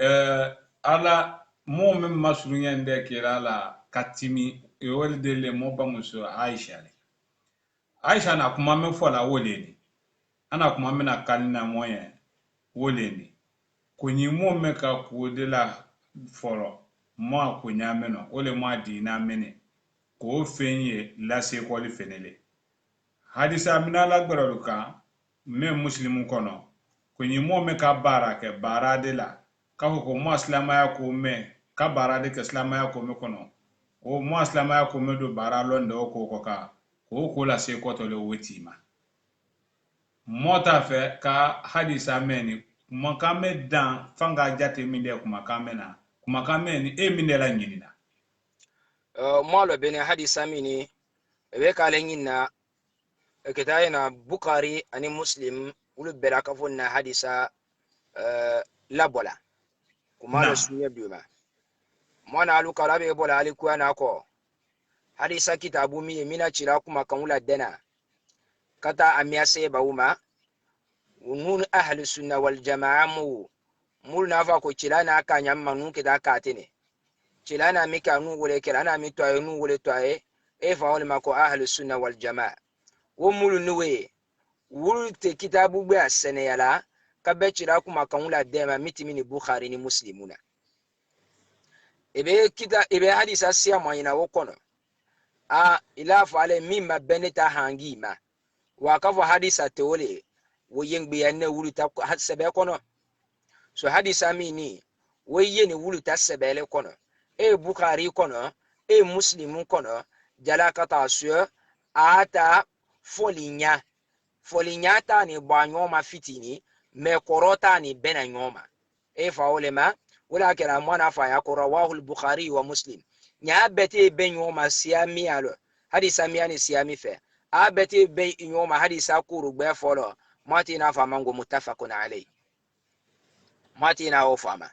ala mo men masunya nde kirala katimi e wolde le mo ba muso Aisha le Aisha na kuma men fola woleni ana kuma men na kanina moyen woleni kunyi mo me ka ku de la foro mo akunya meno ole mo adi na mene ko fenye la se ko li fenele hadisa mina la gbaralu kan men muslimu kono kunyi mo me ka bara ke bara de la ka ko mo islamaya ko me ka bara de ke islamaya ko me kono o mo islamaya ko me do bara londe o ko ka ko la se ko to le wetima mota fe ka hadisa meni kuma kame dan fanga jate min de kuma kame na kuma kame ni e min de la nyinina mo lo bene hadisa mini be kale nyina kitayina Bukhari ani Muslim ulu bera ka fonna hadisa labola kuma lo sunye duma mona alu kalabe bola alikuwa nako hadisa kitabu mi mina chira kuma kanula dena kata amiase bauma nun ahli sunna wal jamaa mul nafa ko chira na aka nyamma nun kida katene chira na mika nun wole kira na mi toye nun wole toye e fa wole mako ahli sunna wal jamaa wo mulu nuwe wul te kitabu be asene yala kabe chira kuma kanula dema mitimi ni Bukhari ni Muslimuna ebe hadisa siya mwanyina wokono ila fale mimma beneta hangima wakafu hadisa teole woyengbe yanne wuluta sebe kono so hadisa mini woyeni wuluta sebele kono Bukhari kono Muslim kono jala kata suyo ata folinya ta ni banyoma fitini me korota ni bena nyoma faolema wala kala mwana fa ya rawahu al-Bukhari wa Muslim nya bete ben nyoma siami alo hadisa miani siami fe abete ben nyoma hadisa kuru gbe folo mati na fa mango muttafaqun alay mati na o fama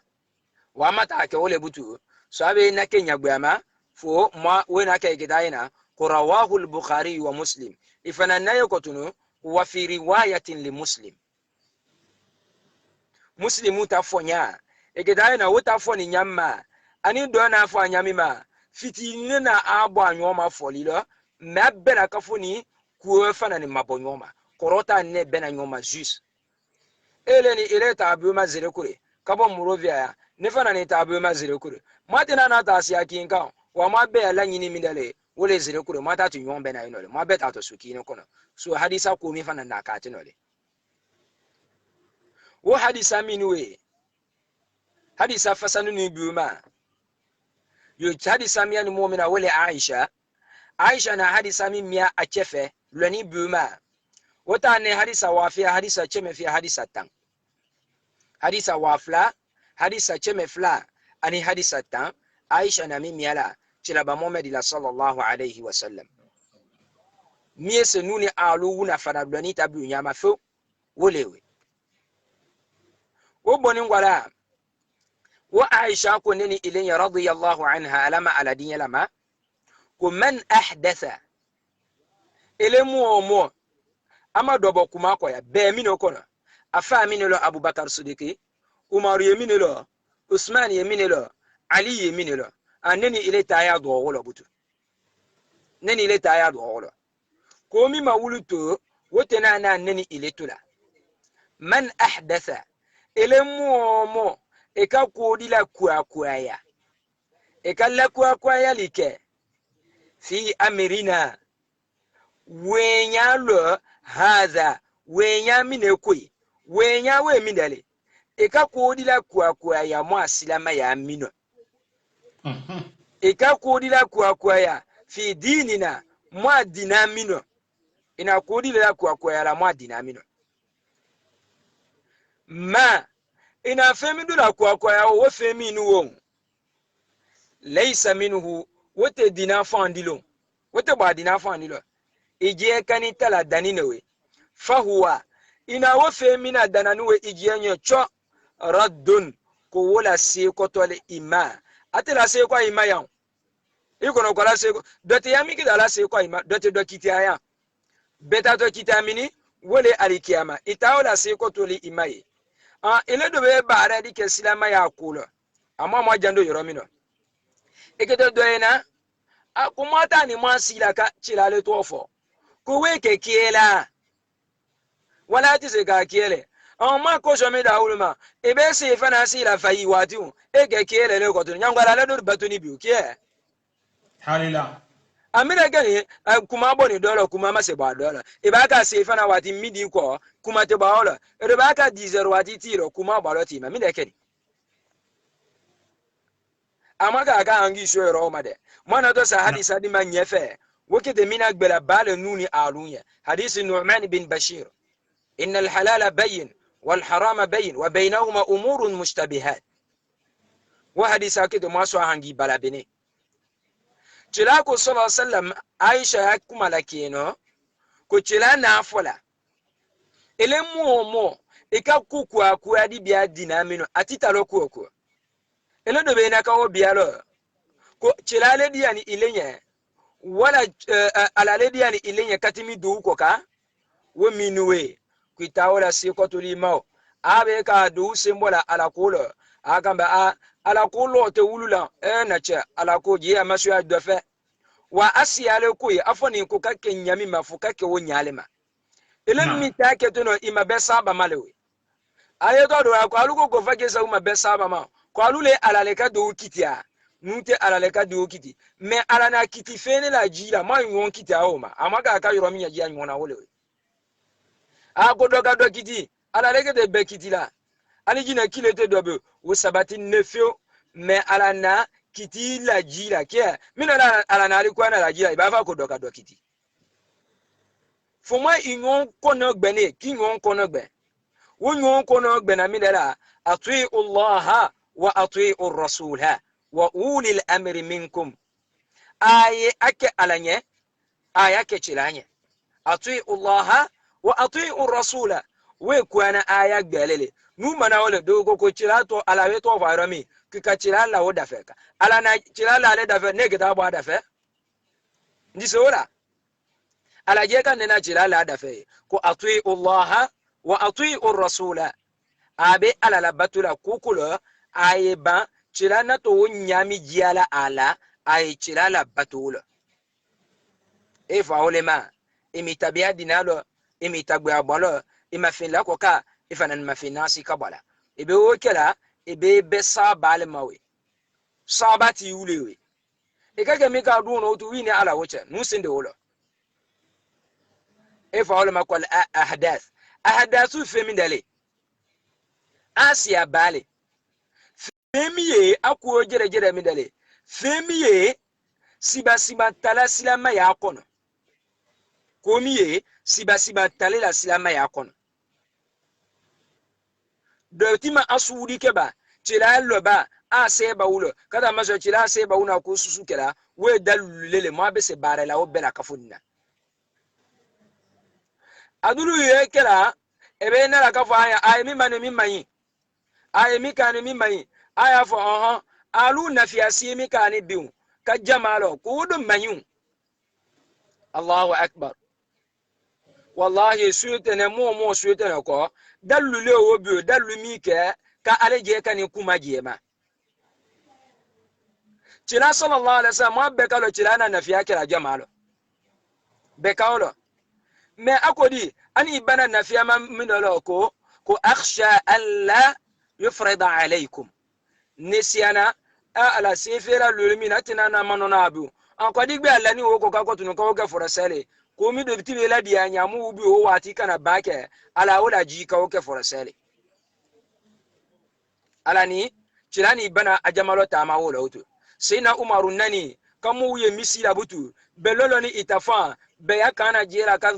wa mata ke wole butu so abe na kenya gbeama fo ma wena ke gidaina rawahu al-Bukhari wa Muslim ifana nayo kotunu wa fi riwayatin li Muslimu tafonya egedai wuta foni nyamma ani do na afọ anyami ma fitini na agbo anyoma folilo mabela kafuni kuwe fana ni mabonyoma korota ne bena nyoma jus eleni ile tabu mazire kure kabo murovia ya ne fana ni tabu mazire kure matina na ta asia kinka wa mabe ala nyini mindale wole zire kure mata tu nyombe na inole mabe ta to suki no kono so hadisa ko mi fana na kati nole wo hadisa minwe hadisa fasanu ni biuma yo hadisa miya ni mu'mina wale Aisha na hadisa miya a chefe lani biuma wata ne hadisa wafia hadisa cheme fi hadisa tang hadisa wafla hadisa cheme fla ani hadisa tang Aisha na miya la chilaba Muhammad sallallahu alayhi wa sallam miye se nuni alu wuna fana lani tabu nyama fo wolewe wo boni ngwala wa Aisha ko neni ilayya radiyallahu anha alama ala dinya lama ko man ahdatha elemu omo ama dobo kuma ko ya be mi no kono afa mi no Abubakar Siddiq Umar yemi no Usman yemi no Ali yemi no aneni ile taya do wolo butu neni ile taya do wolo ko mi mawuluto wotena na neni ile tula man ahdatha elemu omo eka kodila kuakuaya eka la kuakuaya like fi amirina wenya lo hadha wenya minekoi wenya we mindale eka kodila kuakuaya mo asilama ya mino eka kodila kuakuaya fi dinina mo dinamino ina kodila kuakuaya la mo dinamino ma ina femi dula kwa ya wo femi nu wo laysa minhu wote dina fandilo wote ba dina fandilo ije kanita la daninewe fahuwa ina wo femi na dananuwe ije nyocho raddun ko wala se ko tole ima atela se ko ima yan ikono kola se dote yami kidala se ko ima dote do kiti aya beta to kitamini wole alikiyama itaola se ko toli imaye ele do be bara di ke silama ya kula amma mo jando yoromino iketo doena akumata ni masila ka chilale tofo ko weke kiela wala ti se ka kiele amma ko so me da ulma ebe se fana sila fayi watu eke kiele le ko to nyangwala le do batuni bi kie halila amira gani kuma boni dola kuma mase ba dola ibaka se fana wati midi ko kuma te ba ola ibaka 10 wati tiro kuma ba loti ma mide keni amaga ga angi so ro ma de mona to sa hadisa di man yefe وكده من أقبل بال نوني آلونيا حديث النعمان بن بشير إن الحلال بين والحرام بين وبينهما أمور مشتبهات وحديث كده ما سوى هنجي بلا بني تلاكو صلى الله عليه وسلم عائشة يكما لكينو كتلا نافولا إلي مو إكا كوكوا كوا دي بيا دينامينو أتيتا لو كوكوا إلي دو بيناكا هو بيالو كتلا لدي يعني إلي wala alaledi yani ilenya katimi du ko ka wo minuwe kwitawala siko tulima abe ka du sembola alakulo akamba alakulo te wulula na che alako je amasu ya dofe wa asiyale ko yi afoni ko kake nyami mafuka ke wo nyalema elemi take to no imabe saba malewe ayeto do ko alugo ko fake sa umabe saba ma ko alule alaleka do kitia nute alaleka do kiti me alana kiti fene la jira ma nyon kiti aoma amaga ka yoro minya jia nyona wole agodoga do kiti alaleka de be kiti la ali jina kilete dobe wo sabati nefio me alana kiti la jira ke mina alana ali kwa na la jira iba fa kodoga do kiti foma inyon kono gbene ki nyon kono gbe wo nyon kono gbe na midela atwi Allah wa atwi ar-rasulha wa ulil amri minkum aye ake alanye aya ke chilanye atui Allah wa atui ar-rasula we kuana aya galele nu mana wala dogo ko chilato alawe to farami kika chilala woda feka ala na chilala le dafe ne gita bo dafe ndi sora ala je kan na chilala dafe ko atui Allah wa atui ar-rasula abe ala la batula kukulo aye ba chilana to nyami jiala ala ay chilala batula e faolema imitabia dinalo imitagbe abalo imafin ko ka ifanan mafinasi kabala ebe wokela ebe be sabale mawe sabati ulewe e kage mika du no to wini ala woche nusinde wolo e faolema ko ahdathu femindale asia bale femiye akuo jere midale femiye siba tala silama ya kono komiye siba tala la silama ya kono dotima asudi keba chila loba aseba ulo kada maso chila aseba una ko susu kela we dalulele mo abese barela o bela kafunna adulu ye kela ebe na la kafanya ay mi manu mi mayi ay mi kanu mi mayi aya fo alu nafiasi mi kani biu ka jamalo kudum manyu Allahu akbar wallahi suyetene mo suyetene ko dallu le wo biu dallu mi ke ka aleje kani kuma jema cila sallallahu alaihi wasallam be kalo cila na nafiya kira jamalo be kalo me akodi ani bana nafiya min lo ko akhsha alla yufrida alaykum nisiana ala sefera lulmina tinana manona abu anko digbe ala ni wo ko ka ko tunu ko ga forasele ko mi do tibe la dia nyamu ubi o wati kana bake ala wala ji ka o ke forasele ala ni chilani bana ajamalo ta ma wala utu sina umaru nani kamu ye misila butu belolo ni itafa be yakana jera ka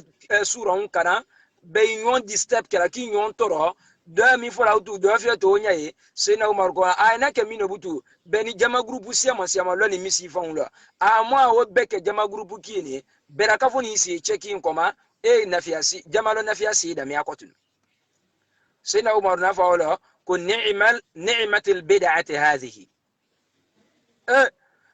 sura on kana be nyon di step kala ki nyon toro da mi fola utu do fi to nyaye sina umar ko ayna ke mino butu beni jama groupe siama lo ni misi fon lo amwa wo beke jama groupe kini beraka foni si checking koma e nafiasi jama lo nafiasi da mi akotun sina umar na faolo ko ni'matil bid'ati hadhihi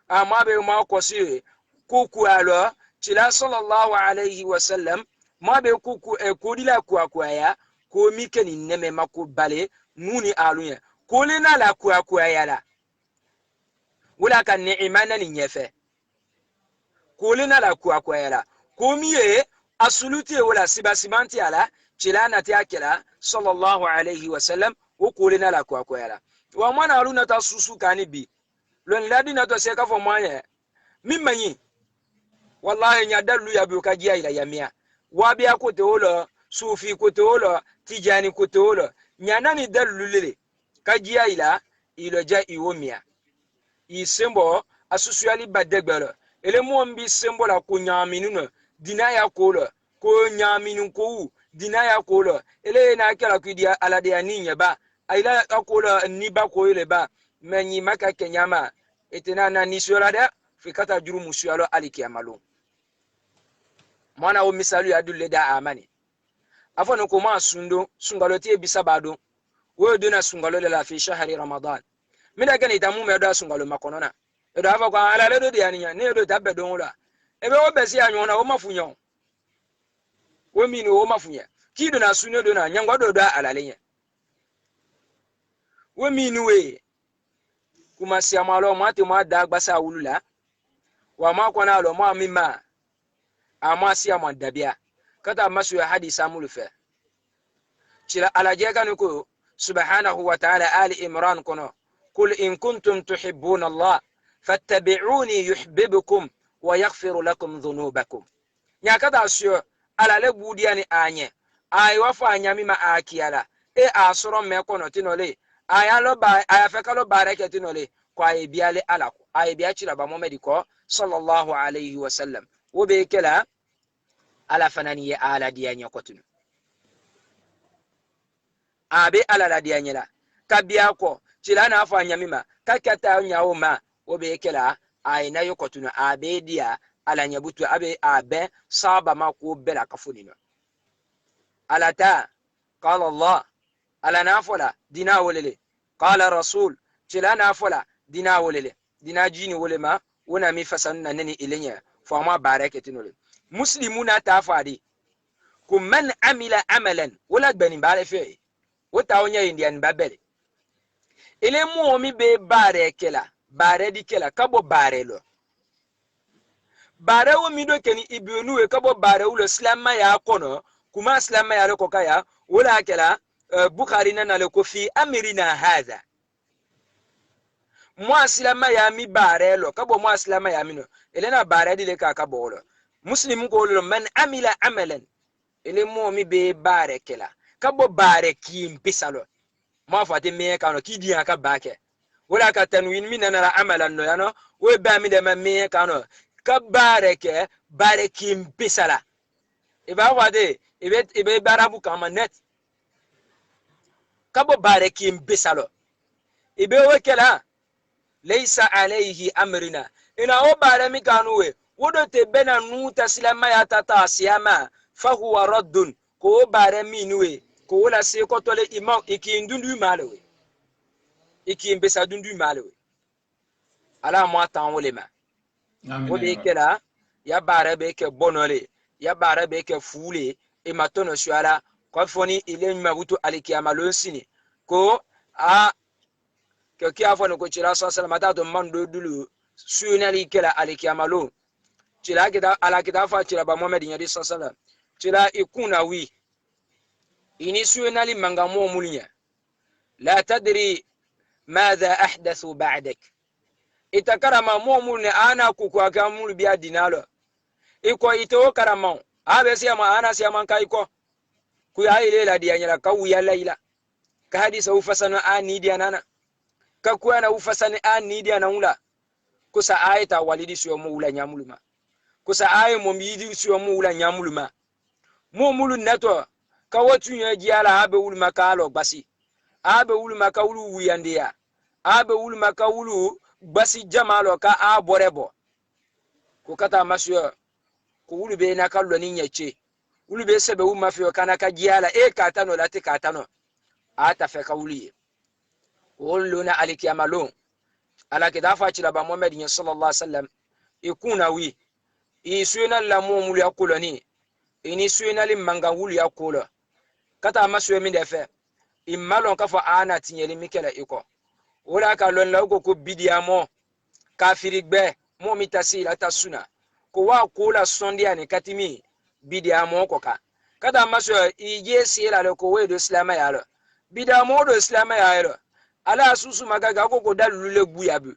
amma be ma ko si kuku alo chila sallallahu alayhi wa sallam ma be kuku e ko dila ku ya ko mi keni neme mako bale nuni alunya ko le na la ku ya la wala kan ni'imana ni nyefe ko le na la ku ya la ko mi e asuluti wala sibasimanti ala chila na ti akela sallallahu alayhi wa sallam o ko le na la ku ya la wa mana aluna ta susu kani bi lon ladi na to se ka fo manye mimmanyi wallahi nya dalu ya bi ka giya ila yamia wa biya ko to lo sufi ko to lo tijani ko to lo nya nani dalu lele ka giya ila ilo ja iwomia i sembo asusuali badegbelo ele mo mbi sembo la ko nyaminu no dinaya ko lo ko nyaminu ko dinaya ko lo ele na kala ku dia ala dia ninya ba aila akola ni ba ko ile ba menyi maka kenyama etena na nisura da fikata juru musualo alikiyamalo mwana o misalu ya dulle da amani afano ko ma sundo sungalo tie bisabado wo do na sungalo la fi shahri ramadan mina gani tamu me do sungalo makonona edo afa ko ala le do de aninya ne do tabbe do la ebe o besi anyona o mafunyo wo mini o mafunya kido na suno do na nyangwa do ala lenya wo minuwe kuma siamalo mate ma da gbasa wulula wa ma kona lo ma mimma ama siama dabia kata masu ya hadisa mulfe chila alaje kanuko subhanahu wa ta'ala ali imran kono kul in kuntum tuhibbuna allah fattabi'uni yuhibbukum wa yaghfir lakum dhunubakum nyakata asyo ala le budiani anye ay wafa anyami ma akiala e asoro me kono tinole aya lo ba aya fe kalo bareke tinole ko ay biale ala ko ay biya chira ba muhammad ko sallallahu alayhi wa sallam wo be kala ala fanani ya ala dianya kotunu abe ala la dianya la kabiya ko chira na afa nyamima kakata nyawo ma wo be kala ay na yokotunu abe dia ala nyabutu abe saba ma ko bela kafunino alata qala allah ala nafola dina wolele qala rasul chila nafola dina wolele dina jini wolema wona mi fasanna nani ilenya fama baraketinole muslimuna tafadi kum man amila amalan wala bani bare fe wota onya indian babele ile mu mi be bare kela bare di kela kabo bare lo bare wo mi do keni ibionu e kabo bare ulo slamma ya kono kuma slamma ya ko kaya wala kela bukhari nana le ko fi amrina hadha muaslama ya mi bare lo kabo muaslama ya mino elena bare di le ka kabo lo muslim ko lo man amila amalan ele mo mi be bare kela kabo bare kim pisalo ma fate me ka no kidi aka bake wala ka tanwin min nana amalan no yano we ba mi de me ka no ka bare ke bare kim pisala e ba wade e be barabu kama net kabo bare kim bisalo ibe wekela laysa alayhi amrina ina o bare mi kanuwe wodo te bena nuta silama ya tata siama fa huwa raddun ko bare mi nuwe ko wala se ko tole imam ikindundu malewe ikimbesa dundu malewe ala mo tan wolema wode kela ya bare be ke bonole ya bare be ke fule e matono shuala ko foni ile mabutu alikiyama sini ko a ke kiya foni ko chira sallallahu mata to mando dulu sunali kala alikiyama lo chira kita ala kita fa chira ba muhammad nyadi sallallahu chira ikuna wi ini sunali mangamo mulinya la tadri madha ahdathu ba'dak itakarama mu'min ana ku kwa kamul biya dinalo iko ito karama abe siama ana siama kai ko ku ya ile la dia nyala ka wuya laila ka hadisa ufasana ani dia nana ka ku ana ufasana ani dia na ula kusa ayata walidi siyo mu ula nyamuluma kusa ayi mo midi siyo mu ula nyamuluma mo mulu nato ka watu nyaji ala abe uluma ka lo basi abe uluma ka ulu wuyandia abe uluma ka ulu basi jamalo ka a borebo ko kata masyo ko ulu be na kallo ni nyache ulu be sebe u mafio kana ka giala e katano lati katano ata fe ka uli uluna alikiyamalo ala ke da fa ci la ba Muhammad sallallahu alaihi wasallam ikuna wi isuena la mo mulu ya koloni ini suena li manga wulu ya kolo kata maswe mi defe imalon ka fa ana tinyeli mikela iko wala ka lon la ko bidiya mo kafiri gbe mo mi tasila tasuna ko wa kola sondia ni katimi bidiya mo ko ka kata maswe ije sila le ko we do islama ya lo bidiya mo do islama ya lo ala susu magaga ko dalule buyabu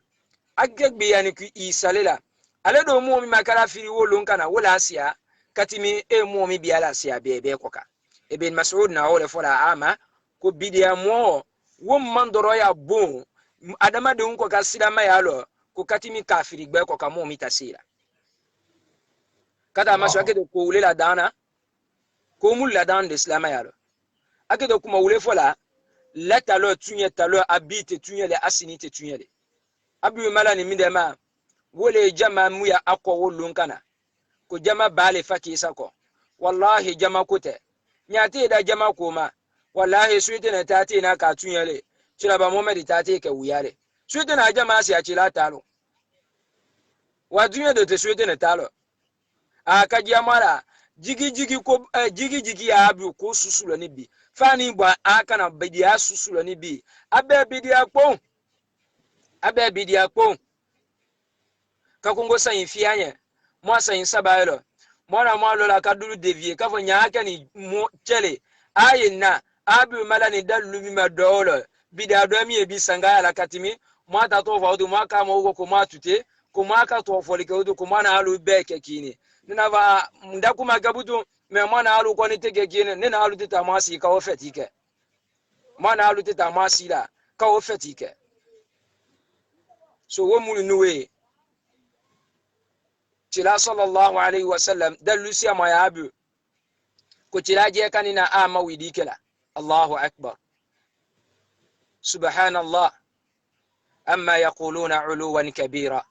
agegbe yani ku isalela ale do mo mi makara firi wolon kana wala asia katimi mo mi biala asia bebe koka ibn mas'ud na wala fola ama ko bidia mo wo mandoro ya bon adama de unko ka silama ya lo ko katimi kafiri gbe koka mo mi tasira kada maso ake do ko wule la dana ko mul la dan de islama ya lo ake do kuma wule fola la talo tunye talo abite tunye le asinite tunye le abu malani midema wole jama muya akko wolun kana ko jama bale fakisa ko wallahi jama kote nyati da jama koma wallahi suite na tati na ka tunyele cira ba Muhammad tati ke wuyale suite na jama si acila talo wa dunya do te suite na talo aka jamara jigi ko jigi ya abu ko susulo ni bi fani ba aka na bidia susulo ni bi abe bidia kpon kakungo sayin fianye mo sayin sabayelo mona mo lola kadulu devie kafo nyaaka ni mo chele ayina abu malani dalu mi madolo bida do mi ebi sanga ala katimi mo ta to fa do mo ka mo ko mo atute ko mo ka to fo like do ko mo na alu beke kini nina va ndakuma gabutu me mo na alu ko ni tege kini nina alu tita mo si ka o fetike mo na alu tita mo si la ka o fetike so wo mulu nuwe tila sallallahu alaihi wasallam dalu siya mayabu ko tila je kanina ama widikela Allahu akbar subhanallah amma yaquluna uluwan kabira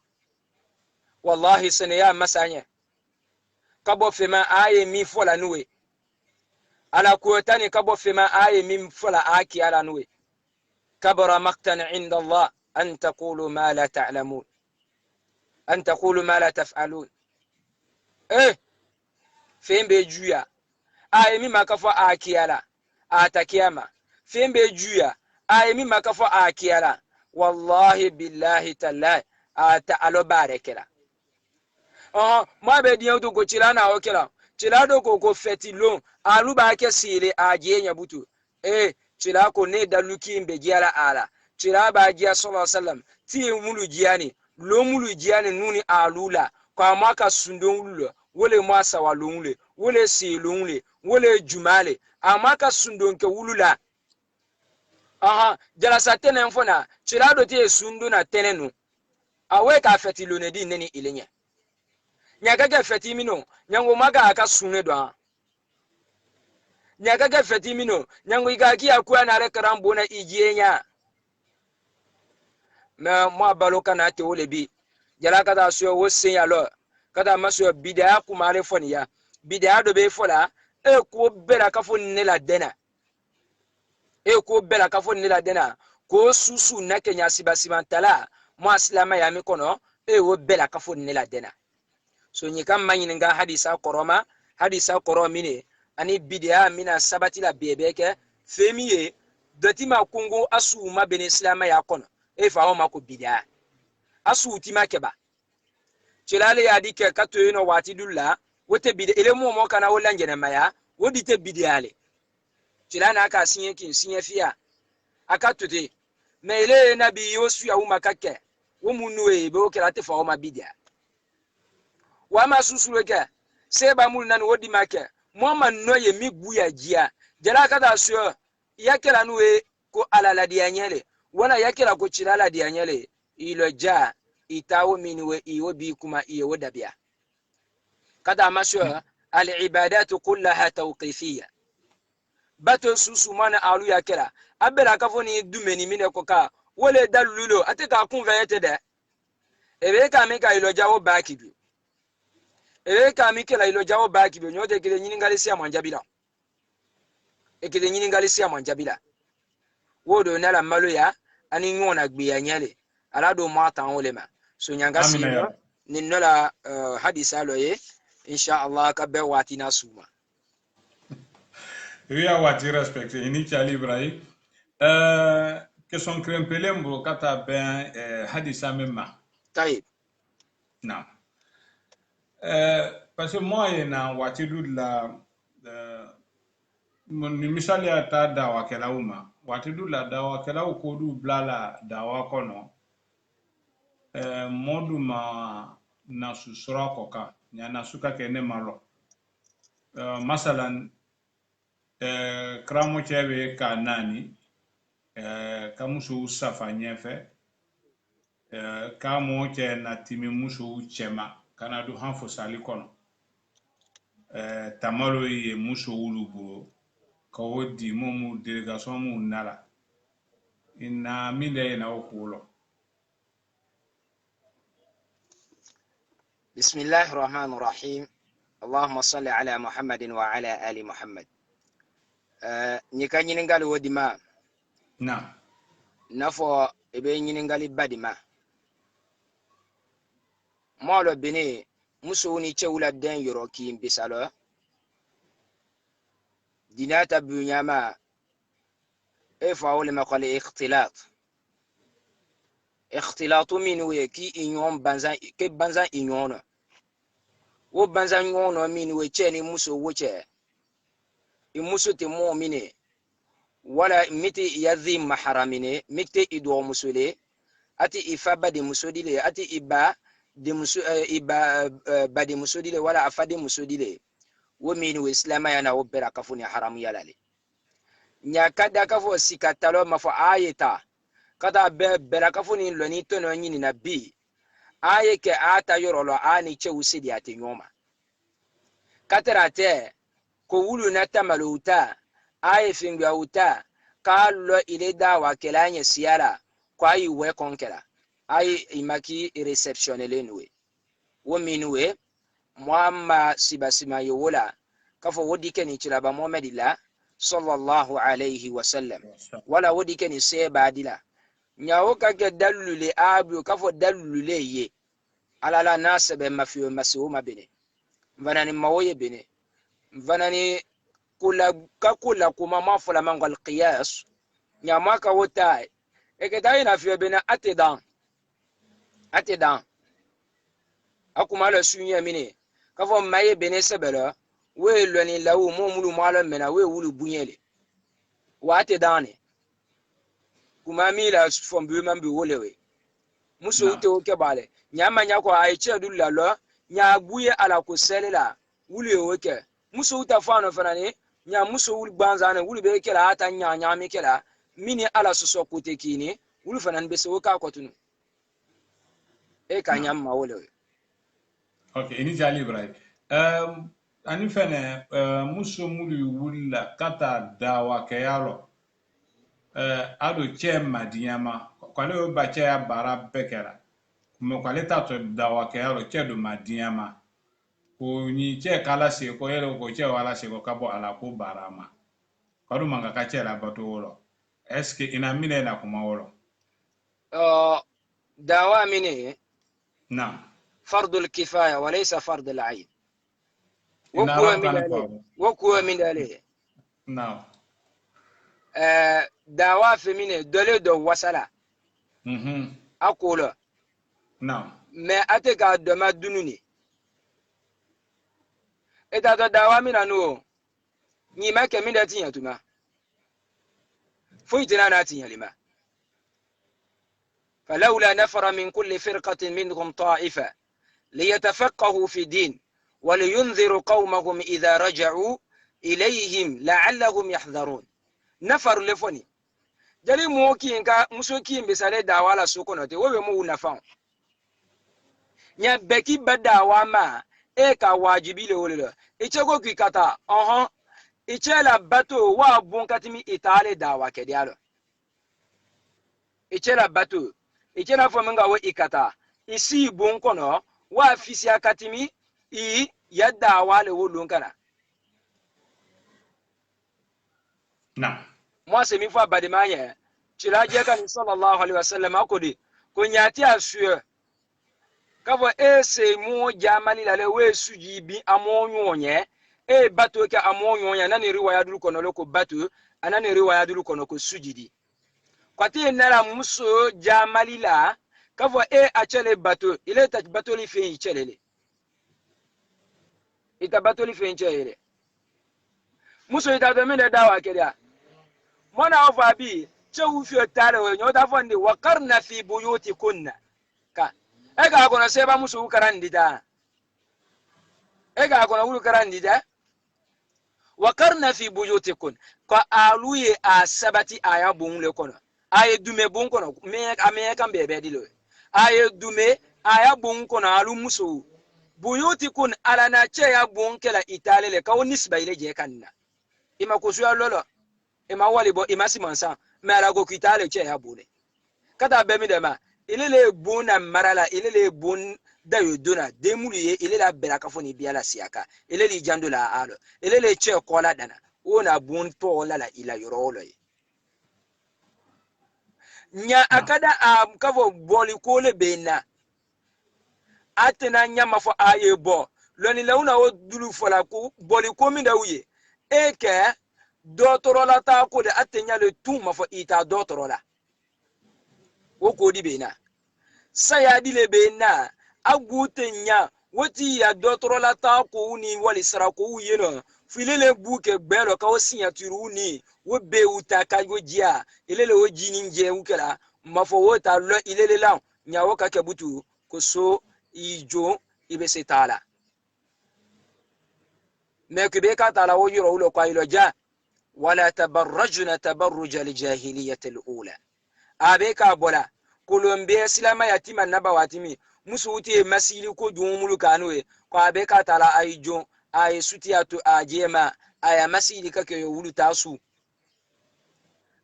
wallahi sanaya masanya kabo fema aye mi fola nuwe ala kuotani kabo fema aye mi fola aki ala nuwe kabara maqtan inda Allah an taqulu ma la ta'lamun أن تقولوا ما لا تفعلون فين بيجويا أي مما كفى أكيالا أتكياما فين بيجويا أي مما كفى أكيالا والله بالله تالله أتعلو باركلا ما بديو تو كوچلانا أوكلا چلادو كوكو فتيلون ألو باكي سيلي أجيه نبوتو چلا كو ني دلوكين بجيالا آلا چلا باجيا صلى الله عليه وسلم تي مولو جياني lomulu jiane nuni alula kwa maka sundongulo wole mwasa walungule wole silungule wole jumale amaka sundonke wulula jalasa tenen fona chirado te sundu na tenenu awe ka feti lonedi neni ilenya nyagaga feti mino nyango maga aka sunne do nyagaga feti mino nyango igaki akwa na rekarambo na ijienya ma mo baloka na te wole bi jala kata so wo sen ya lo kata maso bidaya kumare foni ya bidaya do be fola ko bela ka foni ne la dena ko bela ka foni ne la dena ko susu na kenya sibasibantala mo aslama ya mi kono wo bela ka foni ne la dena so nyi kam manyi nga hadisa koromine ani bidaya mina sabati la bebeke femiye dotima kungu asu ma ben islama ya kono fa ma ko bid'a asu tima keba chilale ya dike kato yino wati dulla wote bid'a ele mo kana wala ngene maya wodi te bid'a le chilana aka sinye kin sinye fiya aka tuti me ele nabi yosu ya umakake wo munwe be o kela te fa ma bid'a wa ma susuleke seba mul nan wodi make mo man noye mi buya jia jala kada so yakela nuwe ko alala dianyele wala yakira ko chilala dianyele ilo ja itawo minwe iwo bi kuma iwo dabia kada masho al ibadatu kullaha tawqifiyya bato susu mana alu yakira abela kafoni dumeni mine ko ka wole dalulo ateka kunveyete de ebe ka mi ka ilo jawo bakibi ebe ka mi kela ilo jawo bakibi nyote kile nyini ngalisi ya manjabila ekile nyini ngalisi ya manjabila wodo nala malo ya ani ngona gbe ya nyale ala do ma tan ulema so nyanga amina ya sino ninnola hadisa loye insha Allah ka be wati na suma ya wati respecte ini chali ibrahim que son krempelem kata ben hadisa memma tayib na parce que moi na wati du la ni misali ya ta dawa kela uma wati du la dawa kela ko du blala dawa kono modu ma na susura koka nya na suka kene malo masalan kramo chebe ka nani ka muso safa ɲɛfɛ ka mo cɛ na timi muso cɛma kana du han fosali kɔnɔ tamalo ye muso wulu bolo ka o di mu delegation mu nala ina min de na o kulo بسم الله الرحمن الرحيم اللهم صل على محمد وعلى آل محمد nyika nyiningali wodima na nafo ebe nyiningali badima molo bene muso ni chewula den yoro ki mbisalo dinata bunyama e faawle makale اختلاط من ويكي إنيون بانزان كي بانزان إنيون wo banza nyono mini we cheni muso woche imuso te mo mini wala miti yadhi maharamine miti ido musule ati ifaba de musodile ati iba de muso iba ba de musodile wala afade musodile wo mini we islama yana wo bera kafuni haramu yalale nyakada kafo sikatalo mafo ayeta kada be bera kafuni loni tono nyini na bi aye ke ata yorolo ani che usidi ati nyoma katerate ko wulu na tamaluta aye fingwa uta kallo ile dawa kelanye siara kwa yi we konkela aye imaki receptionele nwe wo minwe muamma sibasima yola kafo wodike ni chilaba muhammadilla sallallahu alayhi wasallam wala wodike ni seba dila nyawo kage dalule abu kafo dalule ye alala nasabe mafiyo masiwo mabene vanani mawoye bene vanani kula kuma mafula mangal qiyas nyama ka wota eke dai na fiyo bene atidan akuma la sunya mine kafo maye bene sebela we loni lawu momulu mala mena we wulu bunyele wa atidane kuma mila fombu mambi wolewe muso ute oke bale nyama nyako aiche dulalo nya buye ala ko selela wuli oke muso uta fano fanani nya muso wul banzane wuli be kela ata nya mi kela mini ala soso kote kini wuli fanani be so ka kotunu e ka nya ma wolewe okay ini jali ibrahim ani fene muso mulu wulla kata dawa kayalo ado che madiyama kwale o ba che ya bara bekera mo kwale tato dawa kayalo che do madiyama ko ni che kala se ko yelo ko che wala se ko kabo ala ko barama kwadu manga ka che la bato wolo est-ce que ina mine na kuma wolo dawa mine na fardul kifaya walaysa fardul ayn wokuwa min dale na dawa femine dole do wasala akolo na me ate ka doma dununi eta do dawa mina no ni ma ke min da tinya tuma fuitina na tinya lima فلولا نفر من كل فرقة منهم طائفة ليتفقهوا في الدين ولينذروا قومهم إذا رجعوا إليهم لعلهم يحذرون نفر لفني jali moki nka musoki mbesale dawa la sokonote wewe mu nafa nya beki badawa ma e ka wajibile wolelo ichego kikata ichela bato wa bon katimi itale dawa kedialo ichela bato ichela fo menga wo ikata isi bon kono wa fisia katimi i ya dawa le wolon kana na moi c'est mi fois bademanya chilaje kan sallallahu alaihi wasallam akodi ko nyati asue kavo ese mu jamali la le we suji bi amonyo nye e bato ka amonyo nya nani riwaya dulu kono loko bato anani riwaya dulu kono ko sujidi kwati nara muso jamali la kavo achele bato ile ta bato li fe ichelele ita bato li fe ichelele muso ita do mine dawa kedia mona ofa bi chewu fi tare we nyota fondi waqarna fi buyutikunna ka ega gona seba muso karandida ega gona wulu karandida waqarna fi buyutikun ka aluye a sabati aya bunle kono aye dume bun kono me kan bebe dilo aye dume aya bun kono alu muso buyutikun ala na che ya bun kala italele ka woni nisba ile je kanna ima ko suya lolo ima wali bo ima simansa me ala go kitale che ya bune kata be mi de ma ilele bun na marala ilele bun da yodona demulu ye ilele bera ka foni biala siaka ilele jando la alo ilele che kola dana ona bun to la ila yorolo ye nya akada kavo boli kole bena atena nya mafo aye bo loni launa o dulu fola ko boli ko mi dawye eke dotoro la ta ko de atenya le tum mafo ita dotoro la wo ko di bena saya di le bena agutenya woti ya dotoro la ta ko ni wali sara ko yeno filele buke gbelo ka o signature ni wo be uta ka go jia ilele o jini nje ukela mafo wota lo ilele la nyawo ka kebutu ko so ijo ibe setala mekube ka tala wo yiro ulo kwa ilo ja wala tabarrajna tabarruj aljahiliyyah alula abeka bola kolombe islama yatima naba watimi musuti masili ko jumulu kanwe ko abeka tala aijo ay sutiyatu ajema aya masili kake yo wulu tasu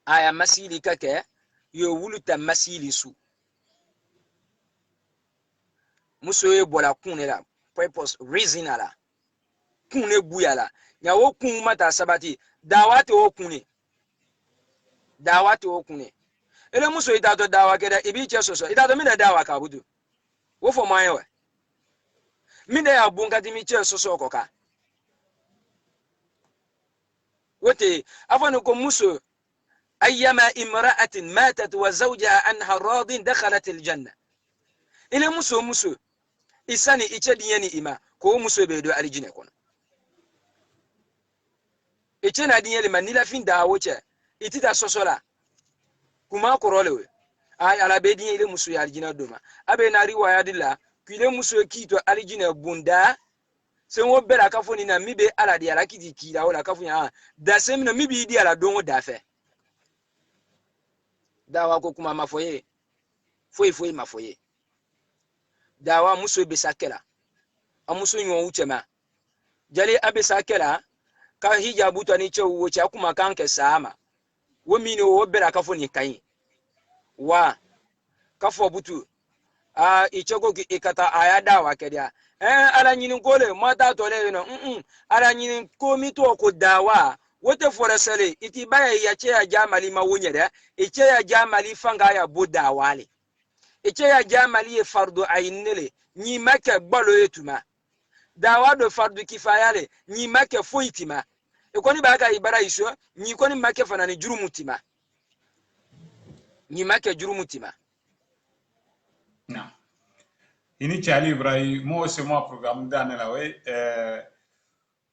aya masili kake yo wulu ta masili su muso ye bola kune la purpose reason ala kune buyala nya wo kun mata sabati dawati wo kune ele muso ita to dawa keda ibi che soso ita to mina dawa ka budu wo fo mayewe mina ya bunga dimi che soso koka wote afanu ko muso ayyama imra'atin matat wa zawjaha anha radin dakhalat aljanna ile muso isani iche diyeni ima ko muso be do alijine kono iche na diyeli manila fin da woche itita sosola kuma korolewe ay ala be diye ile muso ya alijina doma abe na riwaya dilla kile muso kito alijine bunda se wo bela kafoni na mibe ala di ala kiti kila wala kafoni da semina mibi di ala dongo dafe dawa ko kuma mafoye foi mafoye dawa muso be sakela amuso nyo uchema jali abe sakela ka hijabu to ni chewu cha kuma kanke sama wo mini wo bela kafoni kai wa kafo butu ichego ki ikata aya dawa kedia ala nyinin kole mata to le no ala nyinin komi to ko dawa wote forasale iti baya ya che ya jamali mawunyere iche ya jamali fanga ya buda wale iche ya jamali e fardu ainele nyi make gbalo etuma dawa do fardu kifayale nyi make foitima e koni baka ibara iso nyi koni make fanani jurumutima nyi make jurumutima na ini chali ibrahim mo se mo programme dane la we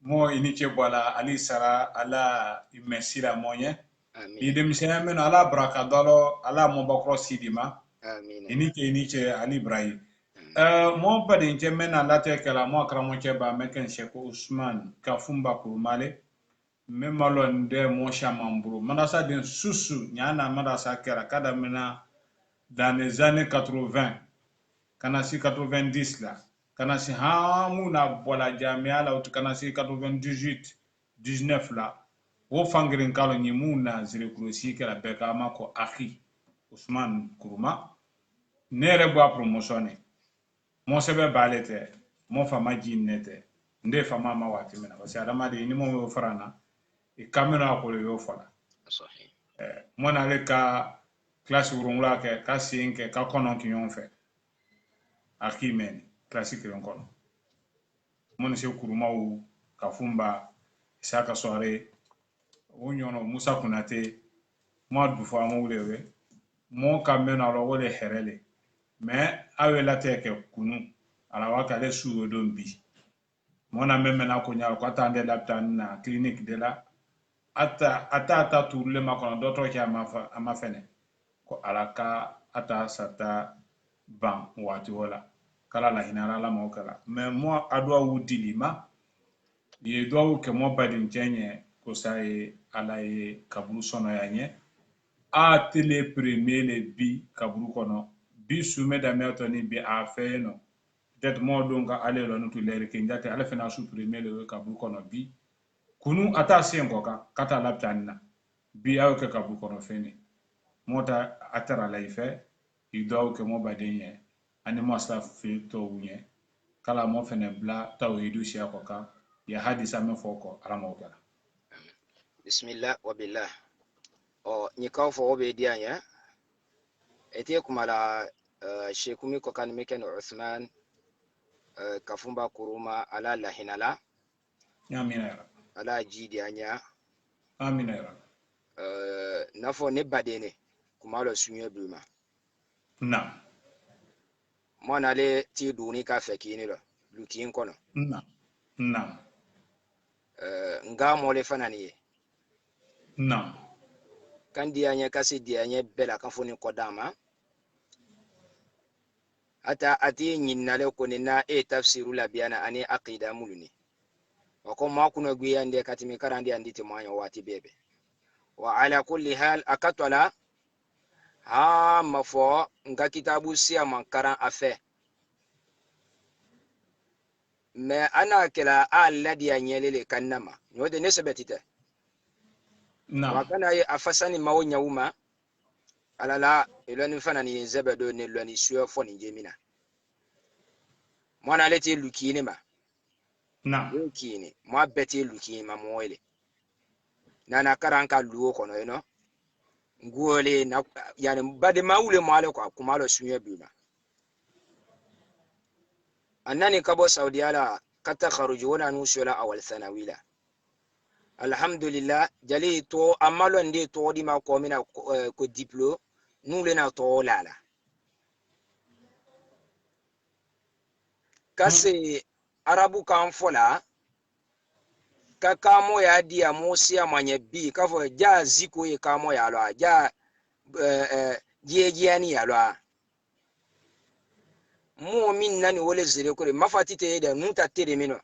mo ini che bola ali sara ala imesira monye amin idem sene ala braka dolo ala mo bakro sidima amin ini che ali ibrahim mo pade nche mena la te kala mo kramo che ba meken sheko usman kafumba kurmale memalo nde mo shamamburu manasa den susu nyana manasa kera kada mena dans les années 80 kana si 90 là kana si hamuna bola jamia la utu kana si 98 19 là wo fangrin kalo nyimuna zire kurosi kala beka mako akhi Usman Kuruma nere bwa promotione mo sebe balete mo fama jinnete nde fama ma wati mena basi adama de ni mo farana e kamera ko le yo fala sahih mo na le ka classe wurungula ke ka sen ke ka konon ki yon fe aki men classique yon kono mon se kurumaw ka fumba saka soare wonyono Musa Kunate mo du fo amoulewe mo kamena lo wole herele mais awe la teke kunu ala wakale suwo don bi mona memena ko nyaal ko atande laptan na clinique de la ata turle makono doto ki ama fene ko alaka ata sata ban wati wala kala la hinara la mo kala mais mo adwa wudili ma ye do ke mo badin chenye ko sai ala ye kabulu sono ya nye a tele premier le bi kabulu kono bi sume da metoni bi a feno det mo donga ale lo nutu lere ke njate ale fena su premier le kabulu kono bi kunu ata sengo ka kata laptanina bi aw ke kabulu kono feni mota atara la ife i do ke mo badin ye ani mo sta fi to unye kala mo fene bla tawhidu sia ko ka ya hadisa me foko ala mo kala bismillah wa billah o ni kaw fo be dianya ete kumala shekumi ko kan meken Uthman kafumba kuruma ala lahinala amina ya ala jidi anya amina ya nafo ne badene kumalo sunye buma na mona le ti duni ka fekini lo lukin kono na nga mole fanani na kan dianya kasi dianya bela kan foni kodama ata ati nyinnale ko na tafsiru la biana ani aqida muluni wako ma kuno gwiya nde katimi karandi anditi manyo wati bebe wa ala kulli hal akatwala ha mafo nga kitabu siya mankaran afe me ana kila alladhi anyelele kannama nyode ne sebetite na wakana ye afasani mawo nyawuma alala elani fanani zebedo ne lani suyo foni jemina mwana leti lukini ma na lukini mwa beti lukini ma mwele nana karanka luo kono eno nguole na yani bade maule mwale kwa kumalo sunye bima annani kabo saudi ala kata kharuju wala nusula awal thanawila alhamdulillah jali to amalo ndi to di ma ko mina ko diplo nule na to lala kasi arabu kan fola ka kamo ya dia mosia manye bi ka fo ja ziko ye kamo ya lo ja jejiani ya lo mu'min nani wole zire kore mafatite da nuta tere mino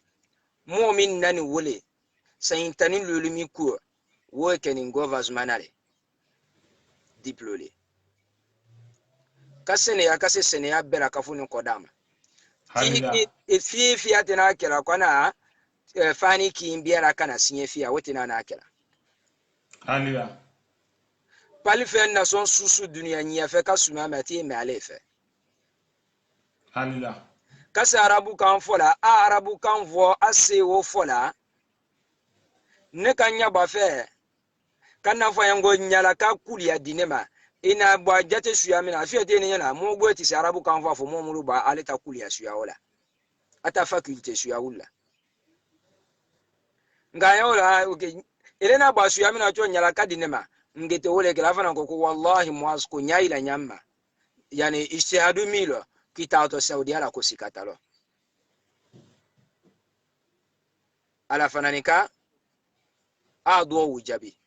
mu'min nani wole sayintani lulumi ku wo kenin govers manale diplole kasene ya kase sene ya bera kafuni kodama fi atena kira kwana fani ki mbiara kana sinye fi awotina na kira halila palifen na son susu dunia nya fe kasuma mati me alefe halila kase arabu kan fola arabu kan vo ase wo fola ne kanya ba fe kana fo yango nyala ka kulia dinema ina bwa jate suya mina fi ete ne na mo gwe ti arabu kan fo mo mulu ba aleta kulia suya wala ata faculty suya wala ngaya wala okay elena ba suya mina cho nyala ka dinema ngete wole kala fana ko wallahi muas ko nyaila nyamma yani ijtihadu milo kitato saudi ala ko sikatalo ala fananika adwo wujabi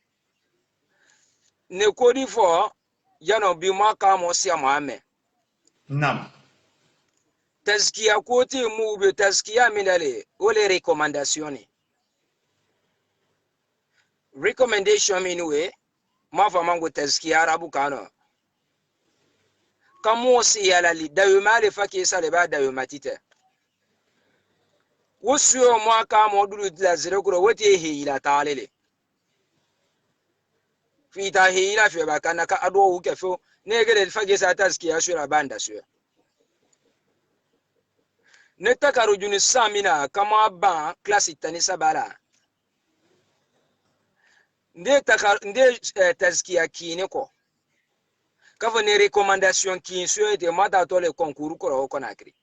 ne kodi fo yano bi maka mo sia moame nam tazkiya koti mu be tazkiya minale ole recommendation minwe mafa mango tazkiya arabu kano kamo si yala li dawimale faki sale ba dawimatite wosuo mwaka modulu la zire kuro wote hila talele fita hila fe bakana ka ado uke fo negere fage sa tazkiya shura banda suya netakaru juni samina kama ba klasi tanisa bala nde tazkiya kine ko ka fo ne recommandation ki so ete mata to le concours ko Conakry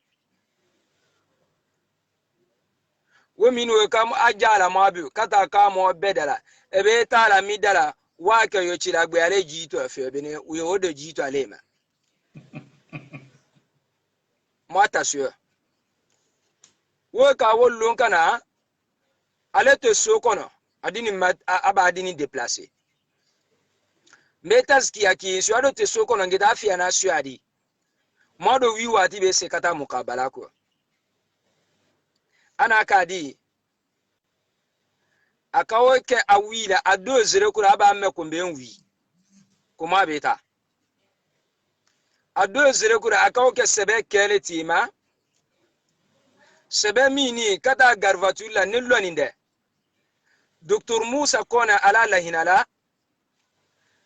wo minu kam ajala mabu kata ka mo bedala ebe tala midala wa ke yo chira gbe ale jito fe be ne wo de jito alema mata sure wo ka wo lon kana ale te so kono adini aba adini déplacer metas ki aki so ado te so kono ngida afia na so adi modo wi wati be se kata mukabala ko ana kadi akawo ke awila ado zere kura aba me ko be nwi kuma beta ado zere kura akawo ke sebe kele tima sebe mini kata garvatula ne loninde Dr. Musa kona ala lahinala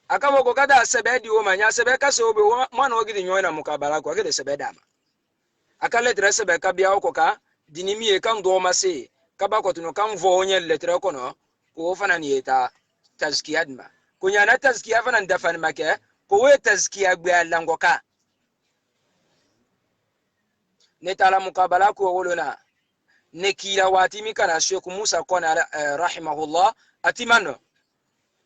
akabo ko kada sebe di o manya sebe ka so be mwana ogidi nyoina mukabala ko akede sebe dama akale tre sebe ka bia ko ka dinimi e kan do mase kaba ko tuno kan vo onye letre ko no ko fana ni eta tazkiyad ma ko nyana tazkiya fana ndafan make ko we tazkiya gbe alango ka ne tala mukabala ko wolona ne kila wati mi kana Sheikh Musa kona rahimahullah atimano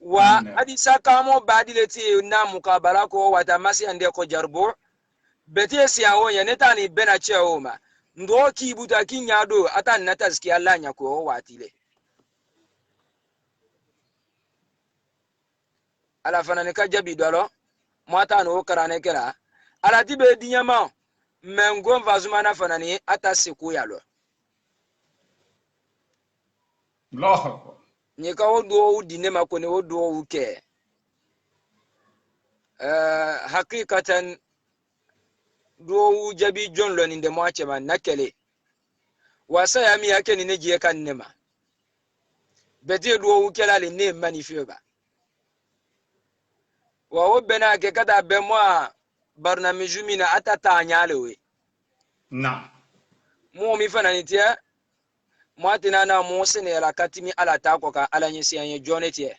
wa hadisa kamo badileti na mukabala ko wata masi ande ko jarbo beti si awo ya netani bena cheoma ndo ki buta kinyado ata na tazkiya Allah nya ko watile ala fana ne ka jabi dolo mata no karane kera ala tibe dinyama mengon vazumana fana ni ata siku yalo Allah ni ka wodo dine makone wodo uke hakikatan do jabi John lo ni de moache man nakele wasa ya mi yake ni neje kan nema beti do ukela le ne manifiba wa wobena ke kada be mo barnamiju mina atata nyalewe na mo mi fana ni tie mwatina na mo sene la katimi ala ta ko ka ala nyisi anye jonetie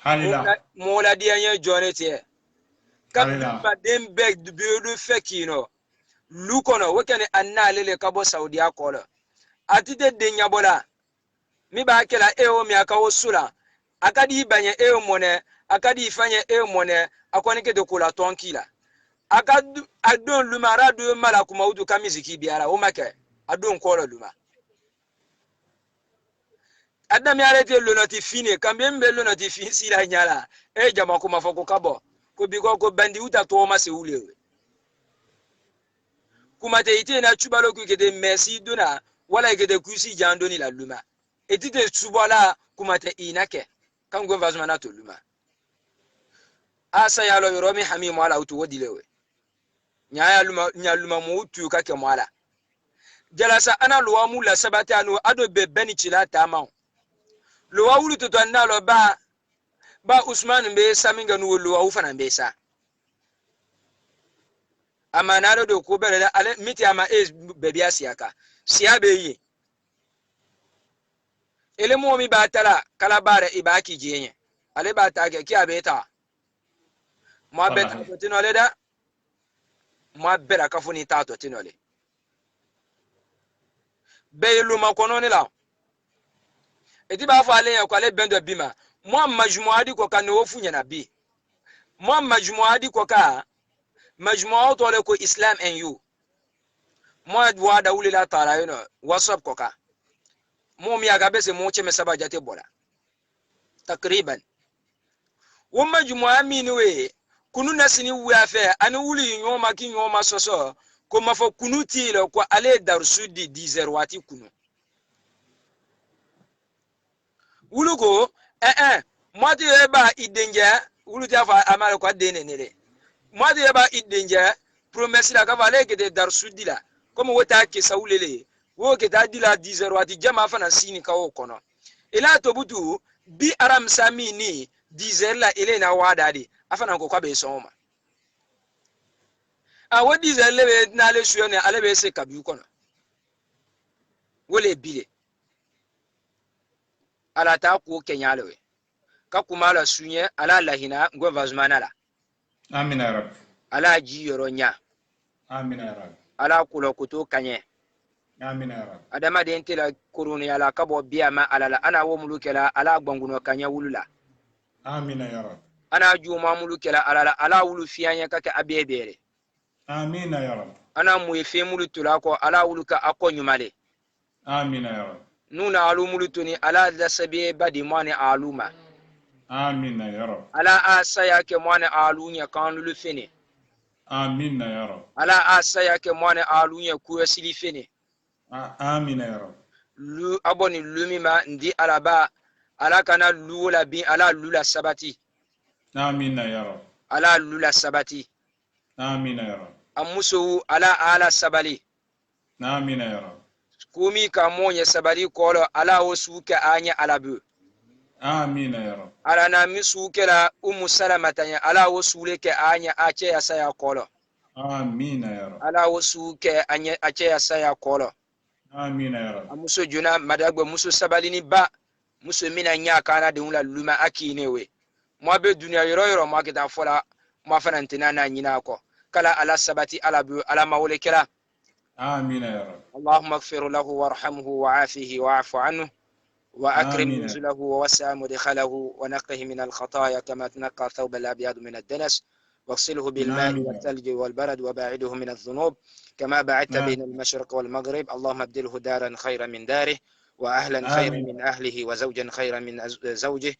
halila mo la di anye jonetie halila ba dem beg du do fekino lukono wekene anna lele kabo saudi akola atide de nyabola mi ba kela eo mi akawo sula akadi banye eo mone akadi fanye eo mone akwani ke de kula tonkila akadu adon lumara do mala kuma udu kamiziki biara o make adon kola luma adam ya rete lo notifine kambe mbe lo notifine sila nyala e jama kuma foko kabo ko bigo ko bandi uta to ma se ulewe kuma te ite na chubalo ku kede merci dona wala kede kusi jandoni la luma etite subala kuma te inake kan go vazma na to luma asa ya lo yoromi hamim wala utu wodilewe nya luma mu utu ka ke mwala jalasa ana lo mu la sabata no ado be beni chila tama lo wa wulu to tanna lo ba Usman be saminga no lo wa fana be sa amana do ko bere ale miti ama be bia siaka sia be yi ele mo mi ba tala kala bare ibaki jenye ale ba ta ke ki abeta mo beta to tinole da mo bera kafuni ta to tinole be lu ma kono ni la eti ba fa ale ya ko ale bendo bima mo majmuadi ko kan wo funya na bi mo majmuadi ko ka majmu'a to le ko Islam and you mo wa da wuli la tara you know whatsapp ko ka mo mi aga bese mo cheme saba jate bola takriban wo majmu'a mini we kunu nasini wuya fe ani wuli nyoma ki nyoma soso ko mafo kunu ti le ko ale darsudi 10 wati kunu wulugo mwati eba idenje wuluti afa amale kwa dene nele mwati eba idenje promesse la kavale ke de darsudi la comme wota ke saulele wo ke ta dila 10 wati jama fana sini ka o kono ila to butu bi aram samini 10 la ile na wadadi afana ko kwa be soma a wodi 10 lebe na le suyo ne alebe se kabi kono wole bile ala ta ko kenyalewe ka kuma la sunye ala lahina ngo vazmana la Amin ya Rabbi. ala ji yoro nya Amin ya Rabbi. ala kulo kuto kanye Amin ya Rabbi. adama den tela kuruni ala kabo biya ma ala ana wo mulukela ala gbanguno kanye wulula Amin ya Rabbi. ana juma mulukela ala wulu fiyanya kake abebere Amin ya Rabbi. ana mu efe mulutula ko ala wuluka akko nyumale Amin ya Rabbi. nuna alu mulutuni ala da sabe badi mane aluma Amin ya Rabbi. ala asaya ke mane alunya kan lulu fene Amin ya Rabbi. ala asaya ke mane alunya kuya sili fene Amin ya Rabbi. lu aboni lumi ma ndi alaba ala kana lula bi ala lula sabati Amin ya Rabbi. ala lula sabati Amin ya Rabbi. amuso ala sabali Amin ya Rabbi. kumi ka monye sabali kolo ala osuka anya alabu Amin ya Rabbi. ala na misuke la salamata nya ala osule ke anya ache ya saya kolo Amin ya Rabbi. ala osuke anya ache ya saya kolo Amin ya Rabbi. amuso juna madagbe muso sabali ni ba muso mina nya kana de ula luma akinewe mo be dunia yoro mo kita fola mo fanantina na nyina ko kala ala sabati ala bu ala mawle kala آمين يا رب. اللهم اغفر له وارحمه وعافه واعف عنه وأكرم آمين. نزله ووسع مدخله ونقه من الخطايا كما تنقى الثوب الأبيض من الدنس واغسله بالماء آمين. والثلج والبرد وباعده من الذنوب كما بعدت آمين. بين المشرق والمغرب اللهم ابدله دارا خيرا من داره وأهلا خيرا آمين. من أهله وزوجا خيرا من زوجه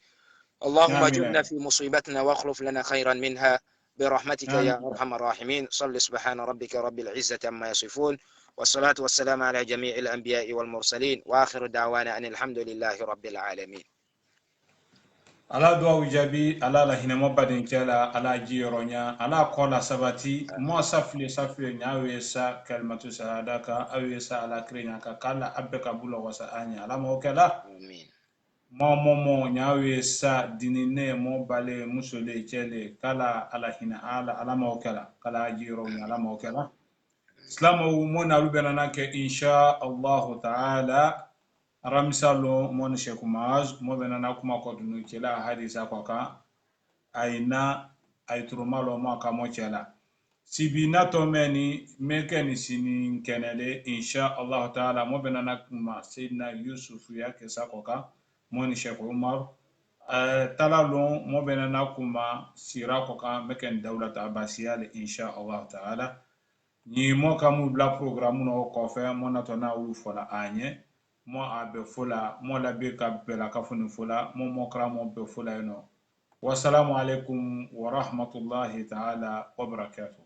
اللهم آمين. اجرنا في مصيبتنا واخلف لنا خيرا منها برحمتك يا آمين. أرحم الراحمين صل سبحان ربك رب العزة عما يصفون والصلاة والسلام على جميع الأنبياء والمرسلين وآخر دعوانا أن الحمد لله رب العالمين ala duwa wijabi ala la hinamo badin kela ala jiyoronya ala kola sabati mo safle nyawe sa kalmatu shahadaka awe sa ala krenya ka kala abbe kabula wasa anya ala mo kala آمين mo nyawe sa dinine mo bale musole kele kala ala hina ala mo kala kala jiyoronya ala mo kala islamo mo na rubena nake insha Allah ta'ala ramisalo mon Sheikh Maaz mo benana kuma ko dunu kela hadisa ko ka aina ay turumalo ma ka mo kela sibina to meni mekeni sinin kenele insha Allah taala mo benana kuma Sayyidina Yusuf ya ke sa ko ka mon Sheikh Umar talalo mo benana kuma sira ko ka meken dawlat abbasiyale insha Allah taala ni mo kamu bla programme no ko fe mo na to na wu fola anye mo abe fola mo la be ka bela ka funi fola mo kra mo be fola no wassalamu alaikum wa rahmatullahi ta'ala wa barakatuh